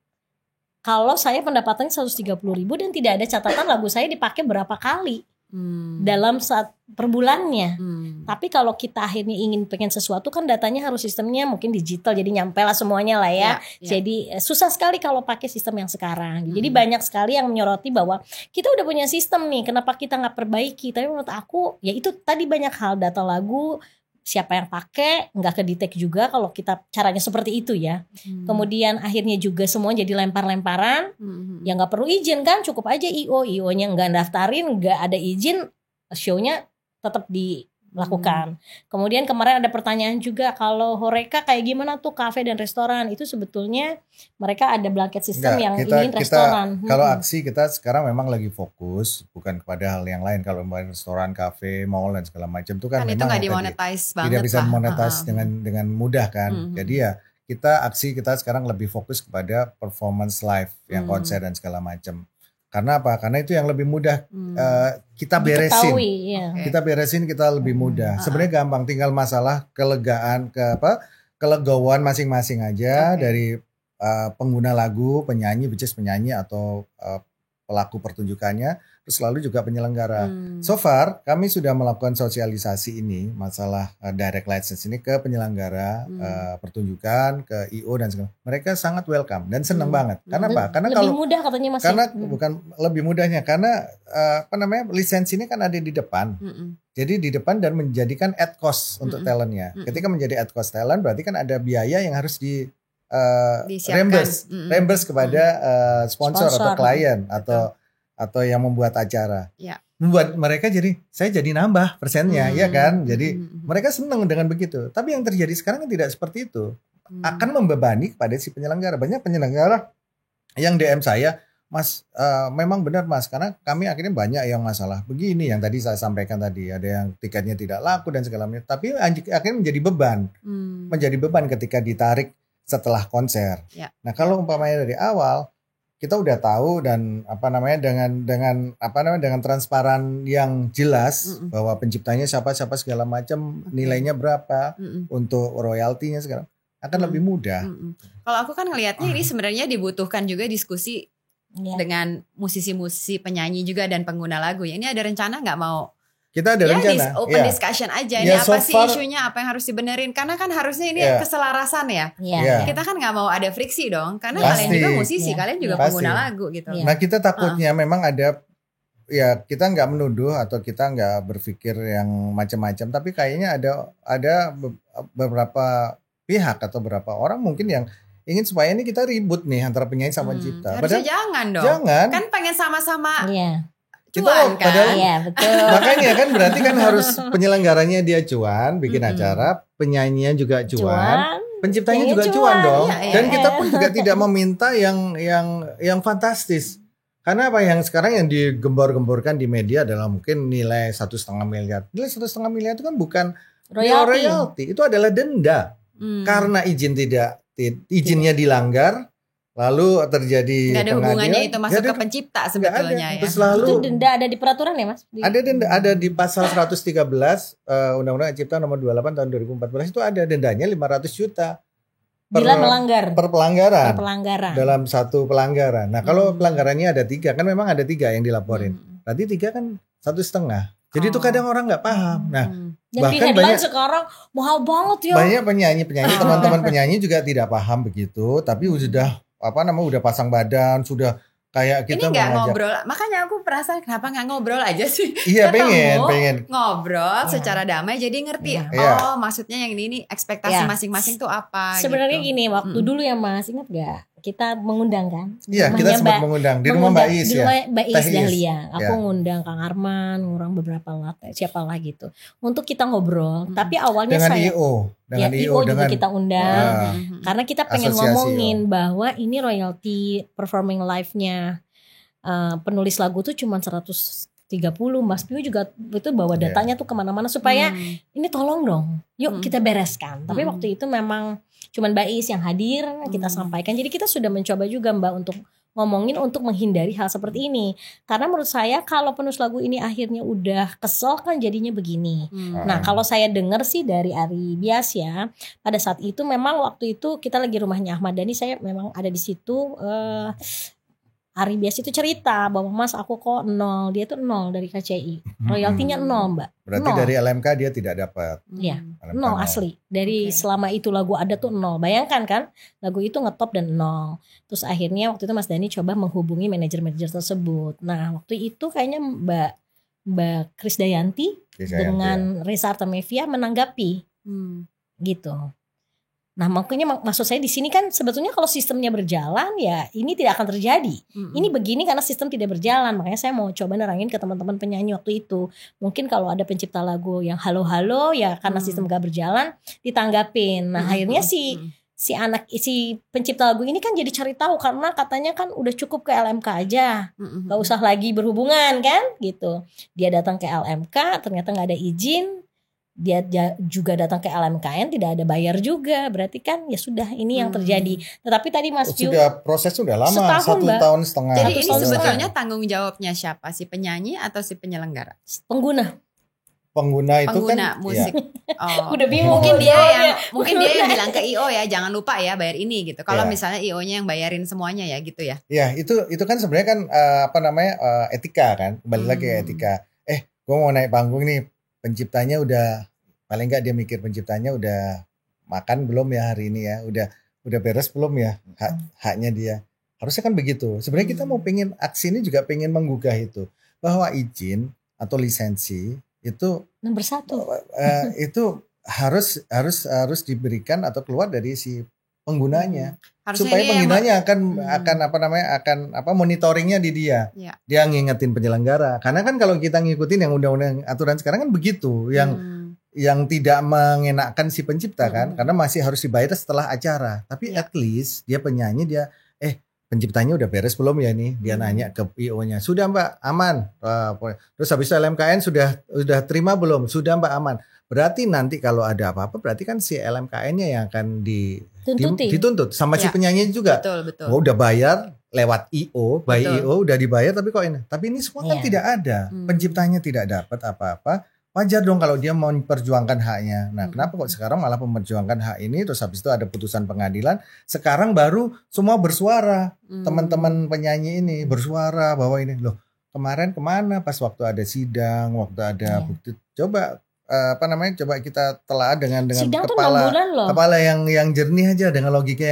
Kalau saya pendapatannya 130.000 dan tidak ada catatan lagu saya dipakai berapa kali dalam per bulannya. Tapi kalau kita akhirnya pengen sesuatu kan datanya harus sistemnya mungkin digital, jadi nyampe lah semuanya lah ya. Jadi susah sekali kalau pakai sistem yang sekarang. Jadi banyak sekali yang menyoroti bahwa kita udah punya sistem nih, kenapa kita nggak perbaiki? Tapi menurut aku ya itu tadi banyak hal, data lagu, siapa yang pakai nggak kedetek juga kalau kita caranya seperti itu ya. Kemudian akhirnya juga semua jadi lempar-lemparan, ya nggak perlu izin kan, cukup aja IO-nya nggak daftarin, nggak ada izin, show-nya tetap dilakukan. Kemudian kemarin ada pertanyaan juga, kalau Horeca kayak gimana tuh kafe dan restoran, itu sebetulnya mereka ada blanket sistem yang ingin restoran. Kalau aksi kita sekarang memang lagi fokus bukan kepada hal yang lain. Kalau restoran, kafe, mall dan segala macam itu kan memang itu nggak dimonetize banget, tidak bisa monetize dengan mudah kan. Jadi ya kita sekarang lebih fokus kepada performance live yang konser dan segala macam. Karena apa? Karena itu yang lebih mudah kita beresin. Kita beresin, kita lebih mudah. Sebenarnya gampang, tinggal masalah kelegoan masing-masing aja dari pengguna lagu, penyanyi, penyanyi atau pelaku pertunjukannya, terus lalu juga penyelenggara. So far kami sudah melakukan sosialisasi ini, masalah direct license ini ke penyelenggara pertunjukan, ke IO dan segala. Mereka sangat welcome dan senang banget. Karena apa? Karena lebih mudah katanya Mas. Karena bukan lebih mudahnya, karena lisensi ini kan ada di depan. Jadi di depan dan menjadikan ad cost untuk talentnya. Ketika menjadi ad cost talent berarti kan ada biaya yang harus reimburse kepada sponsor atau klien atau yang membuat acara. Membuat mereka saya jadi nambah persennya, ya kan? Jadi mereka senang dengan begitu. Tapi yang terjadi sekarang kan tidak seperti itu. Akan membebani kepada si penyelenggara. Banyak penyelenggara yang DM saya, Mas, memang benar Mas, karena kami akhirnya banyak yang masalah begini yang tadi saya sampaikan tadi, ada yang tiketnya tidak laku dan segala macam. Tapi akhirnya menjadi beban. Menjadi beban ketika ditarik setelah konser. Nah, kalau umpamanya dari awal kita udah tahu dan dengan transparan yang jelas bahwa penciptanya siapa segala macam, nilainya berapa untuk royaltinya sekarang akan lebih mudah. Kalau aku kan ngelihatnya ini sebenarnya dibutuhkan juga diskusi dengan musisi-musisi, penyanyi juga dan pengguna lagu. Ini ada rencana nggak mau? Kita ada rencana. Open discussion aja. Ini apa sih isunya, apa yang harus dibenerin? Karena kan harusnya ini keselarasan ya. Kita kan nggak mau ada friksi dong. Karena kalian juga musisi, kalian juga pengguna lagu gitu. Nah kita takutnya memang ada, ya kita nggak menuduh atau kita nggak berpikir yang macam-macam. Tapi kayaknya ada beberapa pihak atau beberapa orang mungkin yang ingin supaya ini kita ribut nih antara penyanyi sama pencipta. Harusnya jangan dong. Jangan. Kan pengen sama-sama. Cuan kan? Iya betul. Makanya kan berarti kan harus penyelenggaranya dia cuan, bikin acara, penyanyinya juga cuan, penciptanya juga cuan dong. Dan kita pun juga tidak meminta yang fantastis. Karena apa yang sekarang yang digembor-gemborkan di media adalah mungkin nilai 1,5 miliar. Nilai 1,5 miliar itu kan bukan royalti, itu adalah denda. Karena izinnya dilanggar. Lalu terjadi nggak ada hubungannya itu masuk ke pencipta sebetulnya ya. Itu denda ada di peraturan ya Mas? Ada denda, ada di pasal 113 Undang-Undang Cipta nomor 28 tahun 2014 itu ada dendanya 500 juta. Bila melanggar. Per pelanggaran. Dalam satu pelanggaran. Nah kalau pelanggarannya ada 3 kan memang ada 3 yang dilaporin. Berarti 3 kan 1,5. Jadi itu kadang orang nggak paham. Nah bahkan banyak sekarang mahal banget ya. Banyak penyanyi teman-teman penyanyi juga tidak paham begitu. Tapi udah pasang badan, sudah kayak kita ini nggak ngobrol, makanya aku perasaan kenapa nggak ngobrol aja sih? Iya pengen ngobrol secara damai jadi ngerti. Maksudnya yang ini ekspektasi masing-masing tuh apa? Sebenarnya gini, waktu dulu ya Mas, ingat gak? Kita mengundang kan? Iya, kita sempat mengundang di rumah Mbak Is ya. Di rumah Mbak Is Dahlia. Aku ngundang Kang Arman, ngurang beberapa siapa lah gitu. Untuk kita ngobrol. Tapi awalnya dengan IO juga kita undang. Karena kita pengen ngomongin bahwa ini royalti performing live-nya penulis lagu tuh cuma 130. Mas Pio juga itu bawa datanya tuh kemana-mana supaya ini tolong dong, yuk kita bereskan. Tapi waktu itu memang cuman Mbak Is yang hadir, kita sampaikan. Jadi kita sudah mencoba juga Mbak untuk ngomongin untuk menghindari hal seperti ini. Karena menurut saya kalau penulis lagu ini akhirnya udah kesel kan jadinya begini. Nah kalau saya dengar sih dari Ari Bias ya, pada saat itu memang waktu itu kita lagi rumahnya Ahmad Dhani, saya memang ada di situ. Ari Bias itu cerita bahwa Mas aku kok 0, dia tuh 0 dari KCI, royaltinya 0 Mbak. Berarti 0. dari LMK dia tidak dapat. Iya, LMK 0 asli. Dari selama itu lagu ada tuh 0. Bayangkan kan, lagu itu ngetop dan 0. Terus akhirnya waktu itu Mas Dhani coba menghubungi manajer-manajer tersebut. Nah waktu itu kayaknya Mbak Krisdayanti dengan Reza Artamevia menanggapi gitu. Nah makanya maksud saya di sini kan sebetulnya kalau sistemnya berjalan ya ini tidak akan terjadi. Ini begini karena sistem tidak berjalan. Makanya saya mau coba nerangin ke teman-teman penyanyi waktu itu. Mungkin kalau ada pencipta lagu yang halo-halo ya karena sistem gak berjalan ditanggapin. Nah akhirnya si pencipta lagu ini kan jadi cari tahu karena katanya kan udah cukup ke LMK aja, gak usah lagi berhubungan kan gitu. Dia datang ke LMK ternyata gak ada izin. Dia juga datang ke LMKN tidak ada bayar juga, berarti kan ya sudah ini yang terjadi. Tetapi tadi Mas Piu proses sudah lama, setahun, 1 tahun setengah. Jadi ini sebetulnya tanggung jawabnya siapa, si penyanyi atau si penyelenggara? Pengguna itu kan musik. Ya. Oh. Udah bingung. Mungkin dia yang bilang ke IO ya jangan lupa ya bayar ini gitu. Kalau misalnya IO-nya yang bayarin semuanya ya gitu ya. Ya itu kan sebenarnya kan etika kan, kembali lagi ke etika. Gue mau naik panggung nih, penciptanya udah paling nggak dia mikir penciptanya udah makan belum ya hari ini ya, udah beres belum ya haknya dia. Harusnya kan begitu. Sebenarnya kita mau pengen aksi ini juga pengen menggugah itu bahwa izin atau lisensi itu nomor 1 itu harus diberikan atau keluar dari si penggunanya. Supaya penggunanya akan monitoringnya di dia. Dia ngingetin penyelenggara. Karena kan kalau kita ngikutin yang undang-undang aturan sekarang kan begitu, yang tidak mengenakan si pencipta kan, karena masih harus dibayar setelah acara. Tapi at least dia penyanyi dia penciptanya udah beres belum ya nih? Dia nanya ke IO-nya. Sudah Mbak, aman. Terus habis itu LMKN sudah terima belum? Sudah Mbak, aman. Berarti nanti kalau ada apa-apa berarti kan si LMKN-nya yang akan dituntut sama si penyanyi juga. Betul. Oh, udah bayar lewat IO, IO udah dibayar tapi kok ini. Tapi ini semua kan tidak ada. Penciptanya tidak dapat apa-apa. Wajar dong kalau dia mau memperjuangkan haknya. Nah, kenapa kok sekarang malah memperjuangkan hak ini terus habis itu ada putusan pengadilan, sekarang baru semua bersuara. Teman-teman penyanyi ini bersuara bahwa ini loh, kemarin kemana pas waktu ada sidang, waktu ada bukti. Coba coba kita telah dengan kepala yang jernih aja, dengan logika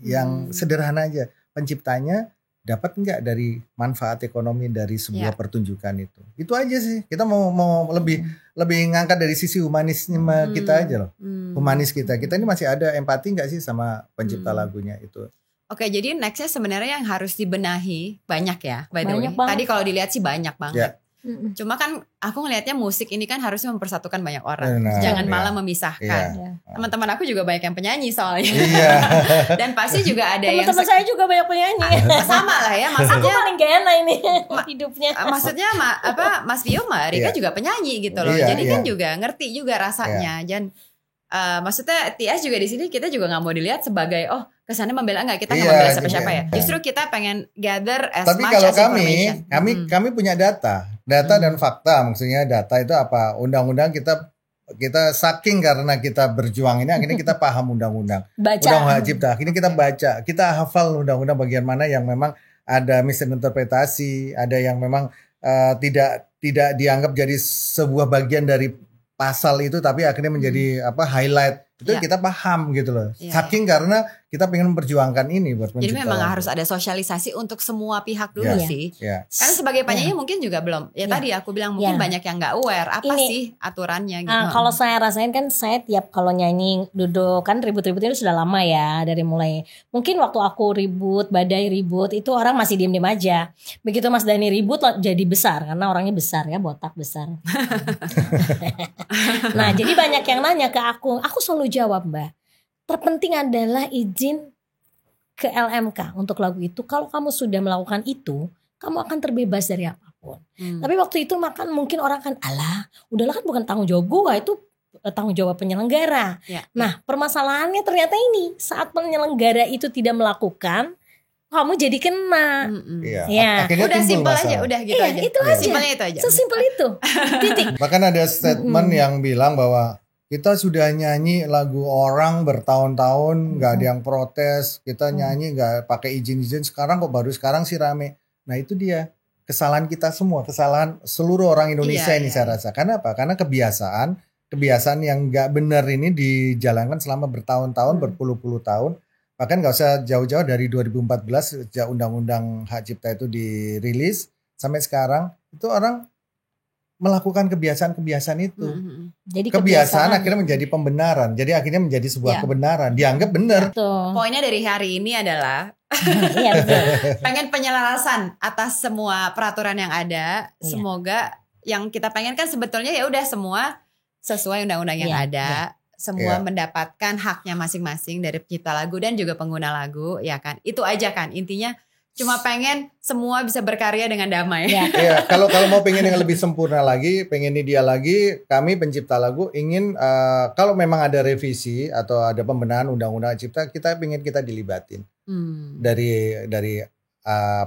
yang sederhana aja. Penciptanya dapat enggak dari manfaat ekonomi dari sebuah pertunjukan itu. Itu aja sih. Kita mau lebih ngangkat dari sisi humanisme kita aja loh. Humanis kita ini masih ada empati enggak sih sama pencipta lagunya itu. Oke, jadi nextnya sebenarnya yang harus dibenahi banyak ya, by the way. Tadi kalau dilihat sih banyak banget. Cuma kan aku ngelihatnya musik ini kan harusnya mempersatukan banyak orang. Jangan malah memisahkan. Teman-teman aku juga banyak yang penyanyi soalnya. Dan pasti juga ada teman-teman saya juga banyak penyanyi. Sama lah ya, maksudnya aku paling gak enak ini hidupnya. Maksudnya Mas Vio, Mbak Rika juga penyanyi gitu loh. Jadi kan juga ngerti juga rasanya. Dan maksudnya TS juga di sini kita juga nggak mau dilihat sebagai kesannya membela, enggak, kita nggak membela siapa-siapa ya. Justru kita pengen gather as much as Tapi information. kalau kami punya data dan fakta. Maksudnya data itu apa? Undang-undang kita saking karena kita berjuang ini akhirnya kita paham undang-undang. Undang-undang hak cipta. Akhirnya kita baca, kita hafal undang-undang bagian mana yang memang ada misinterpretasi, ada yang memang tidak dianggap jadi sebuah bagian dari pasal itu tapi akhirnya menjadi highlight. Itu kita paham gitu loh. Saking karena kita pengen memperjuangkan ini buat pencipta. Jadi memang harus ada sosialisasi untuk semua pihak dulu sih. Karena sebagai penyanyi mungkin juga belum. Tadi aku bilang mungkin banyak yang nggak aware apa sih aturannya gitu. Kalau saya rasain kan saya tiap kalau nyanyi duduk kan ribut-ribut itu sudah lama ya, dari mulai mungkin waktu aku ribut, Badai ribut itu orang masih diem-diem aja. Begitu Mas Dhani ribut jadi besar karena orangnya besar ya, botak besar. Nah, jadi banyak yang nanya ke aku selalu jawab, Mbak. Terpenting adalah izin ke LMK untuk lagu itu. Kalau kamu sudah melakukan itu, kamu akan terbebas dari apapun. Tapi waktu itu mungkin orang kan, alah, udahlah kan bukan tanggung jawab gua, itu tanggung jawab penyelenggara. Nah, permasalahannya ternyata ini, saat penyelenggara itu tidak melakukan, kamu jadi kena. Iya. Ya. Akhirnya Udah timbul simpel aja, masalah. udah gitu Iya, aja. itu aja. Simpelnya itu aja. Sesimpel itu. Titik. Bahkan ada statement yang bilang bahwa kita sudah nyanyi lagu orang bertahun-tahun, nggak ada yang protes. Kita nyanyi nggak pakai izin-izin. Sekarang kok baru sekarang sih rame. Nah itu dia kesalahan kita semua, kesalahan seluruh orang Indonesia Iya, ini iya. saya rasa. Karena apa? Karena kebiasaan yang nggak benar ini dijalankan selama bertahun-tahun, berpuluh-puluh tahun. Bahkan nggak usah jauh-jauh dari 2014 sejak Undang-Undang Hak Cipta itu dirilis sampai sekarang itu orang melakukan kebiasaan-kebiasaan itu. Jadi Kebiasaan akhirnya menjadi pembenaran. Jadi akhirnya menjadi sebuah Ya. kebenaran. Dianggap benar. Betul. Poinnya dari hari ini adalah Iya betul. pengen penyelarasan atas semua peraturan yang ada. Iya. Semoga yang kita pengen kan sebetulnya ya udah semua sesuai undang-undang yang Iya, ada. Semua Iya. mendapatkan haknya masing-masing dari pencipta lagu dan juga pengguna lagu, ya kan? Itu aja kan intinya. Cuma pengen semua bisa berkarya dengan damai. Ya. Iya, kalau mau pengen yang lebih sempurna lagi, pengen ideal lagi, kami pencipta lagu ingin kalau memang ada revisi atau ada pembenahan undang-undang cipta, kita pengen kita dilibatin dari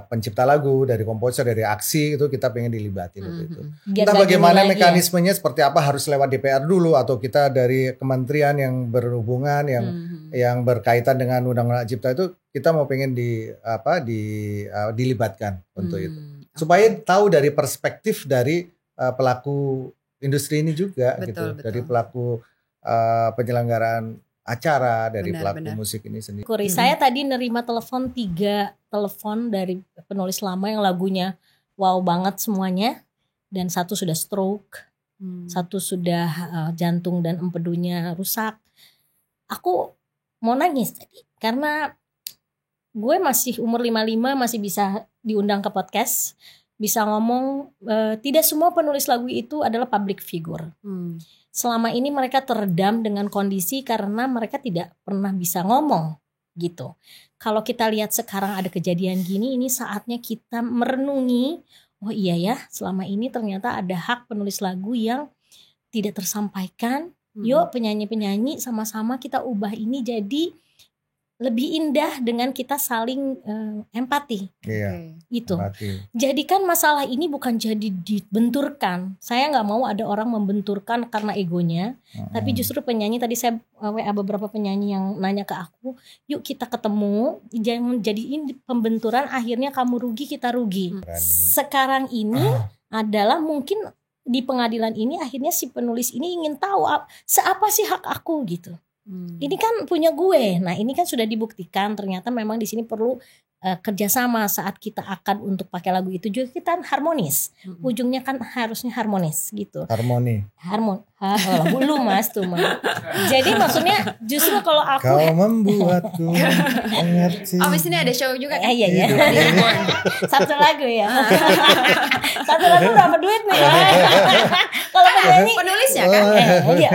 pencipta lagu, dari komposer, dari aksi itu kita pengen dilibatin itu. Biar Entah nggak bagaimana dulu lagi mekanismenya seperti apa, harus lewat DPR dulu atau kita dari kementerian yang berhubungan yang berkaitan dengan undang-undang cipta itu kita mau pengen dilibatkan untuk itu. Supaya tahu dari perspektif dari pelaku industri ini juga Betul, gitu. Dari betul. pelaku penyelenggaraan acara, dari Benar, pelaku benar. musik ini sendiri. Kuri, saya tadi nerima 3 telepon dari penulis lama yang lagunya wow banget semuanya, dan 1 sudah stroke, 1 sudah jantung dan empedunya rusak. Aku mau nangis tadi karena gue masih umur 55 masih bisa diundang ke podcast, bisa ngomong. Tidak semua penulis lagu itu adalah public figure. Selama ini mereka teredam dengan kondisi karena mereka tidak pernah bisa ngomong gitu. Kalau kita lihat sekarang ada kejadian gini, ini saatnya kita merenungi, oh iya ya, selama ini ternyata ada hak penulis lagu yang tidak tersampaikan. Yuk penyanyi-penyanyi sama-sama kita ubah ini jadi lebih indah dengan kita saling empati. Iya. Gitu. Empati. Jadikan masalah ini bukan jadi dibenturkan. Saya nggak mau ada orang membenturkan karena egonya. Tapi justru penyanyi, tadi saya WA beberapa penyanyi yang nanya ke aku, yuk kita ketemu, jangan jadiin pembenturan akhirnya kamu rugi kita rugi. Sekarang ini adalah mungkin di pengadilan ini akhirnya si penulis ini ingin tahu seapa sih hak aku gitu. Ini kan punya gue. Nah ini kan sudah dibuktikan ternyata memang di sini perlu kerjasama saat kita akan untuk pakai lagu itu juga kita harmonis. Ujungnya kan harusnya harmonis gitu. Harmoni. Lagu lu mas tuh mas. Jadi maksudnya justru kalau aku Kau membuatku mengerti. Abis ini ada show juga kan? iya. Satu lagu ya. Satu lagu berapa duit nih? Kalau penyanyi Penulisnya kan? Iya,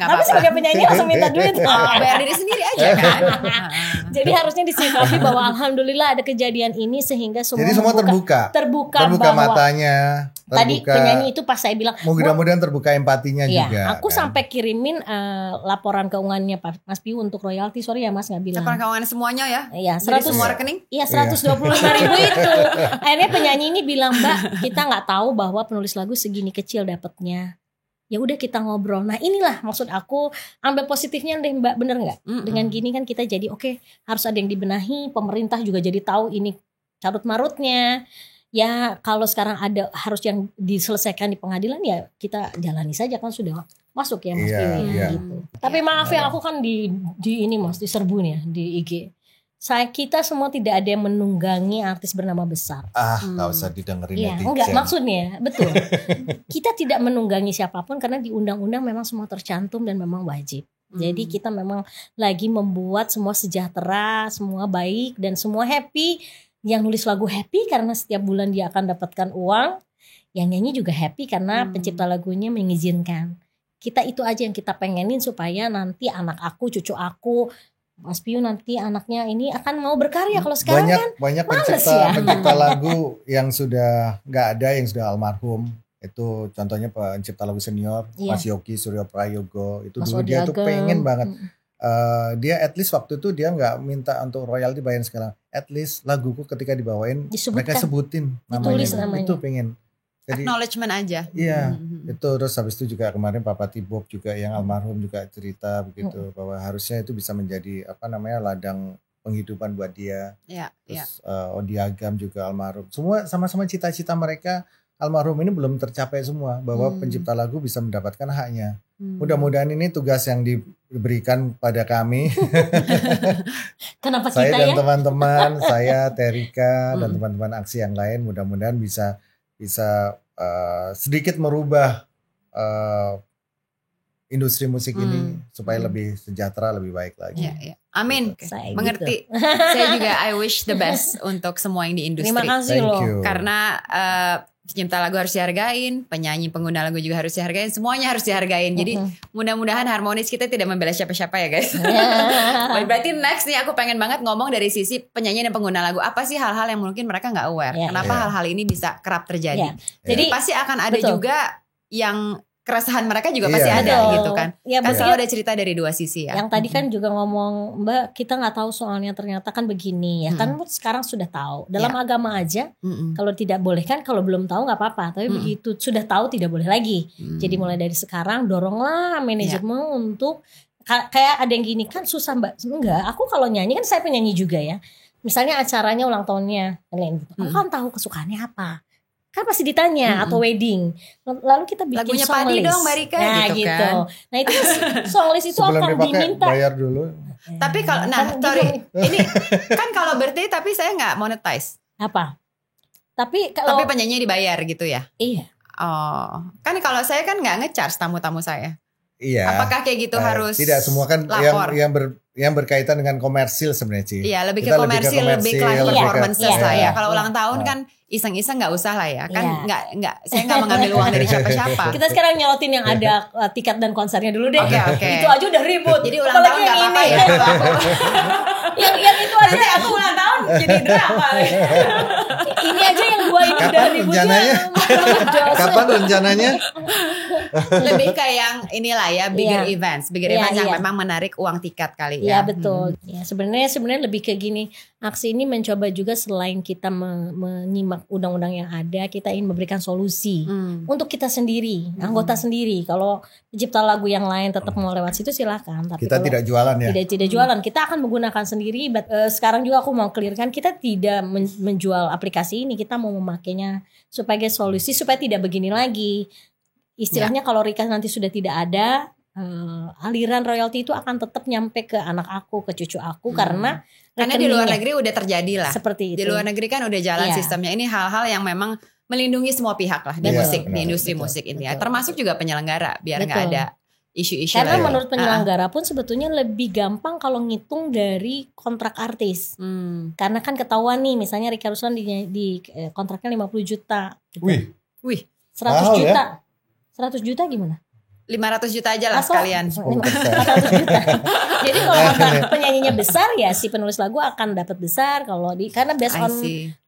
nggak Tapi apa-apa. sebagai penyanyi langsung minta duit. Bayar diri sendiri aja kan? Jadi harusnya disikapi bahwa alhamdulillah ada kejadian ini sehingga semua Jadi semua terbuka bahwa matanya, tadi penyanyi itu pas saya bilang mudah-mudahan terbuka empatinya iya, juga. aku kan. sampai kirimin laporan keuangannya Mas Piu untuk royalti. Sorry ya Mas nggak bilang. Laporan keuangan semuanya ya? Iya, Jadi 100 semua rekening? Iya 125.000 itu. Akhirnya penyanyi ini bilang, Mbak, kita nggak tahu bahwa penulis lagu segini kecil dapatnya. Ya udah kita ngobrol. Nah inilah maksud aku, ambil positifnya deh Mbak, bener nggak? Dengan gini kan kita jadi oke, harus ada yang dibenahi. Pemerintah juga jadi tahu ini carut marutnya. Ya kalau sekarang ada harus yang diselesaikan di pengadilan ya kita jalani saja kan sudah masuk ya Mas Piwi gitu. Tapi maaf ya aku kan di ini Mas diserbu nih ya di IG. Kita semua tidak ada yang menunggangi artis bernama besar. Nggak usah didengerin Iya, netizen. enggak maksudnya, betul. Kita tidak menunggangi siapapun karena di undang-undang memang semua tercantum dan memang wajib. Jadi kita memang lagi membuat semua sejahtera, semua baik dan semua happy. Yang nulis lagu happy karena setiap bulan dia akan dapatkan uang. Yang nyanyi juga happy karena pencipta lagunya mengizinkan. Kita itu aja yang kita pengenin supaya nanti anak aku, cucu aku, Mas Piu nanti anaknya ini akan mau berkarya. Kalau sekarang banyak males pencipta lagu yang sudah nggak ada, yang sudah almarhum. Itu contohnya pencipta lagu senior Mas Yogi Suryo Prayogo. Itu Mas dulu Odi dia tuh Ageng. pengen banget dia at least waktu itu dia nggak minta untuk royalti bayar sekarang. At least laguku ketika dibawain mereka sebutin namanya. Itu pengen. Jadi, acknowledgement aja. Iya, itu terus habis itu juga kemarin Papa Tibok juga yang almarhum juga cerita begitu bahwa harusnya itu bisa menjadi ladang penghidupan buat dia. Iya. Terus Odi Agam juga almarhum. Semua sama-sama cita-cita mereka almarhum ini belum tercapai semua bahwa pencipta lagu bisa mendapatkan haknya. Mudah-mudahan ini tugas yang diberikan pada kami. Kenapa saya kita dan teman-teman, saya Terika dan teman-teman aksi yang lain mudah-mudahan bisa sedikit merubah industri musik ini supaya lebih sejahtera, lebih baik lagi. Ya. Amin. Saya mengerti. gitu. Saya juga I wish the best untuk semua yang di industri. Terima kasih loh. Karena pencipta lagu harus dihargain, penyanyi pengguna lagu juga harus dihargain, semuanya harus dihargain. Jadi mudah-mudahan harmonis, kita tidak membela siapa-siapa ya guys. Berarti next nih aku pengen banget ngomong dari sisi penyanyi dan pengguna lagu. Apa sih hal-hal yang mungkin mereka nggak aware? Kenapa hal-hal ini bisa kerap terjadi? Jadi pasti akan ada juga yang keresahan mereka juga pasti ada gitu kan. Kan selalu ada cerita dari dua sisi ya. Yang tadi kan juga ngomong Mbak, kita nggak tahu soalnya ternyata kan begini ya. Kan sekarang sudah tahu. Dalam agama aja kalau tidak boleh kan, kalau belum tahu nggak apa-apa. Tapi begitu sudah tahu tidak boleh lagi. Jadi mulai dari sekarang doronglah manajemen untuk kayak ada yang gini kan susah Mbak. Enggak, aku kalau nyanyi kan saya penyanyi juga ya. Misalnya acaranya ulang tahunnya, aku kan tahu kesukaannya apa. Kan pasti ditanya atau wedding, lalu kita bikin lagunya song Padi list. dong Mbak Rika gitu kan. Kan. Nah itu song list itu sebelum akan diminta. Bayar dulu. Tapi kalau ini kan kalau birthday tapi saya nggak monetize. Apa? Tapi penyanyi dibayar gitu ya? Iya. Oh, kan kalau saya kan nggak nge-charge tamu-tamu saya. Iya. Apakah kayak gitu harus? Tidak semua kan yang berkaitan dengan komersil sebenarnya sih. Iya, lebih ke komersil, lebih ke live performance lah ya. Kalau ulang tahun kan iseng-iseng nggak usah lah ya. Kan nggak saya nggak mengambil uang dari siapa-siapa. Kita sekarang nyolotin yang ada tiket dan konsernya dulu deh. Oke. Itu aja udah ribut. Jadi ulang tahun nggak apa-apa ya. yang itu aja aku ulang tahun jadi drama. Ini aja yang gua ini udah ributnya. Kapan rencananya? Lebih kayak yang inilah ya, bigger events yang memang menarik uang tiket kali ya. Iya betul. Ya sebenarnya lebih kayak gini. Aksi ini mencoba juga selain kita menyimak undang-undang yang ada, kita ingin memberikan solusi untuk kita sendiri, anggota sendiri. Kalau pencipta lagu yang lain tetap mau lewat situ silakan. Tapi kita tidak jualan ya. Tidak jualan. Kita akan menggunakan sendiri. Sekarang juga aku mau clearkan, kita tidak menjual aplikasi ini. Kita mau memakainya sebagai solusi supaya tidak begini lagi. Istilahnya kalau Rika nanti sudah tidak ada, aliran royalti itu akan tetap nyampe ke anak aku, ke cucu aku karena di luar negeri udah terjadi lah. Seperti itu. Di luar negeri kan udah jalan sistemnya. Ini hal-hal yang memang melindungi semua pihak lah di musik, di industri musik ini ya. Termasuk juga penyelenggara biar nggak ada isu-isu. Karena menurut penyelenggara pun sebetulnya lebih gampang kalau ngitung dari kontrak artis. Karena kan ketahuan nih, misalnya Rika Ruslan di kontraknya 50 juta. Gitu. Wih. 100 juta. 100 juta gimana? 500 juta aja lah sekalian. 400 juta. Jadi kalau penyanyinya besar ya si penulis lagu akan dapat besar karena based on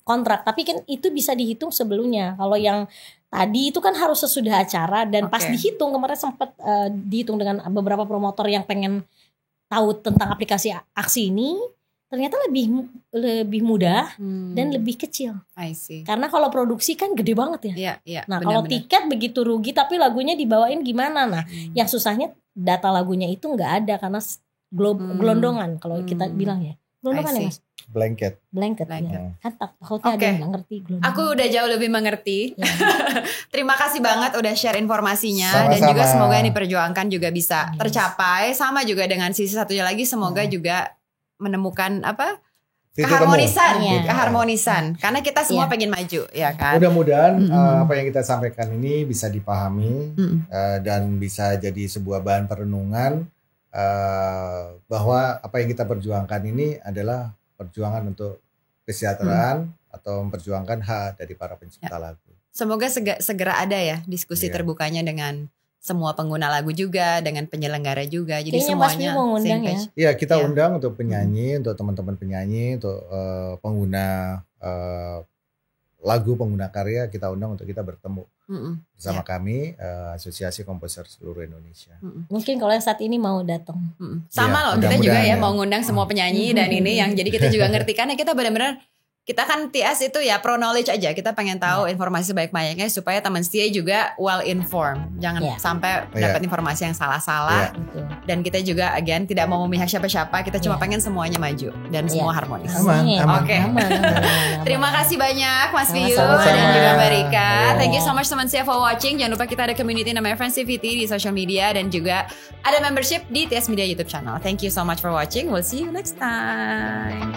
kontrak. Tapi kan itu bisa dihitung sebelumnya. Kalau yang tadi itu kan harus sesudah acara dan pas dihitung kemarin sempat dihitung dengan beberapa promotor yang pengen tahu tentang aplikasi aksi ini. Ternyata lebih mudah dan lebih kecil. I see. Karena kalau produksi kan gede banget ya. Iya, nah, kalau tiket begitu rugi tapi lagunya dibawain gimana? Nah, yang susahnya data lagunya itu nggak ada karena gelondongan kalau kita bilang ya. Gelondongan ya, Mas? Blanket. Ya. Kan takutnya ada yang nggak ngerti gelondongan. Aku udah jauh lebih mengerti. Ya. Terima kasih banget udah share informasinya. Sama-sama. Dan juga semoga yang diperjuangkan juga bisa tercapai. Sama juga dengan sisi satunya lagi semoga juga menemukan keharmonisan karena kita semua pengen maju ya kan. Mudah-mudahan apa yang kita sampaikan ini bisa dipahami dan bisa jadi sebuah bahan perenungan bahwa apa yang kita perjuangkan ini adalah perjuangan untuk kesejahteraan atau memperjuangkan hak dari para pencipta lagu. Semoga segera ada ya diskusi terbukanya dengan semua pengguna lagu juga, dengan penyelenggara juga. Jadi kayaknya semuanya undang ya. Iya, kita undang untuk penyanyi, untuk teman-teman penyanyi, untuk pengguna lagu pengguna karya kita undang untuk kita bertemu bersama kami Asosiasi Komposer Seluruh Indonesia. Mungkin kalau yang saat ini mau datang. Sama loh, kita juga ya mau ngundang semua penyanyi dan ini yang jadi kita juga ngerti kan ya, kita benar-benar kita kan TS itu ya pro knowledge aja, kita pengen tahu informasi baik-baiknya supaya teman setia juga well informed, jangan sampai dapat informasi yang salah-salah. Dan kita juga again tidak mau memihak siapa-siapa, kita cuma pengen semuanya maju dan semua harmonis. Oke. Terima kasih banyak Mas Viu dan juga Mbak Rika. Thank you so much teman setia for watching. Jangan lupa kita ada community namanya Friendsivity di social media dan juga ada membership di TS Media YouTube channel. Thank you so much for watching. We'll see you next time.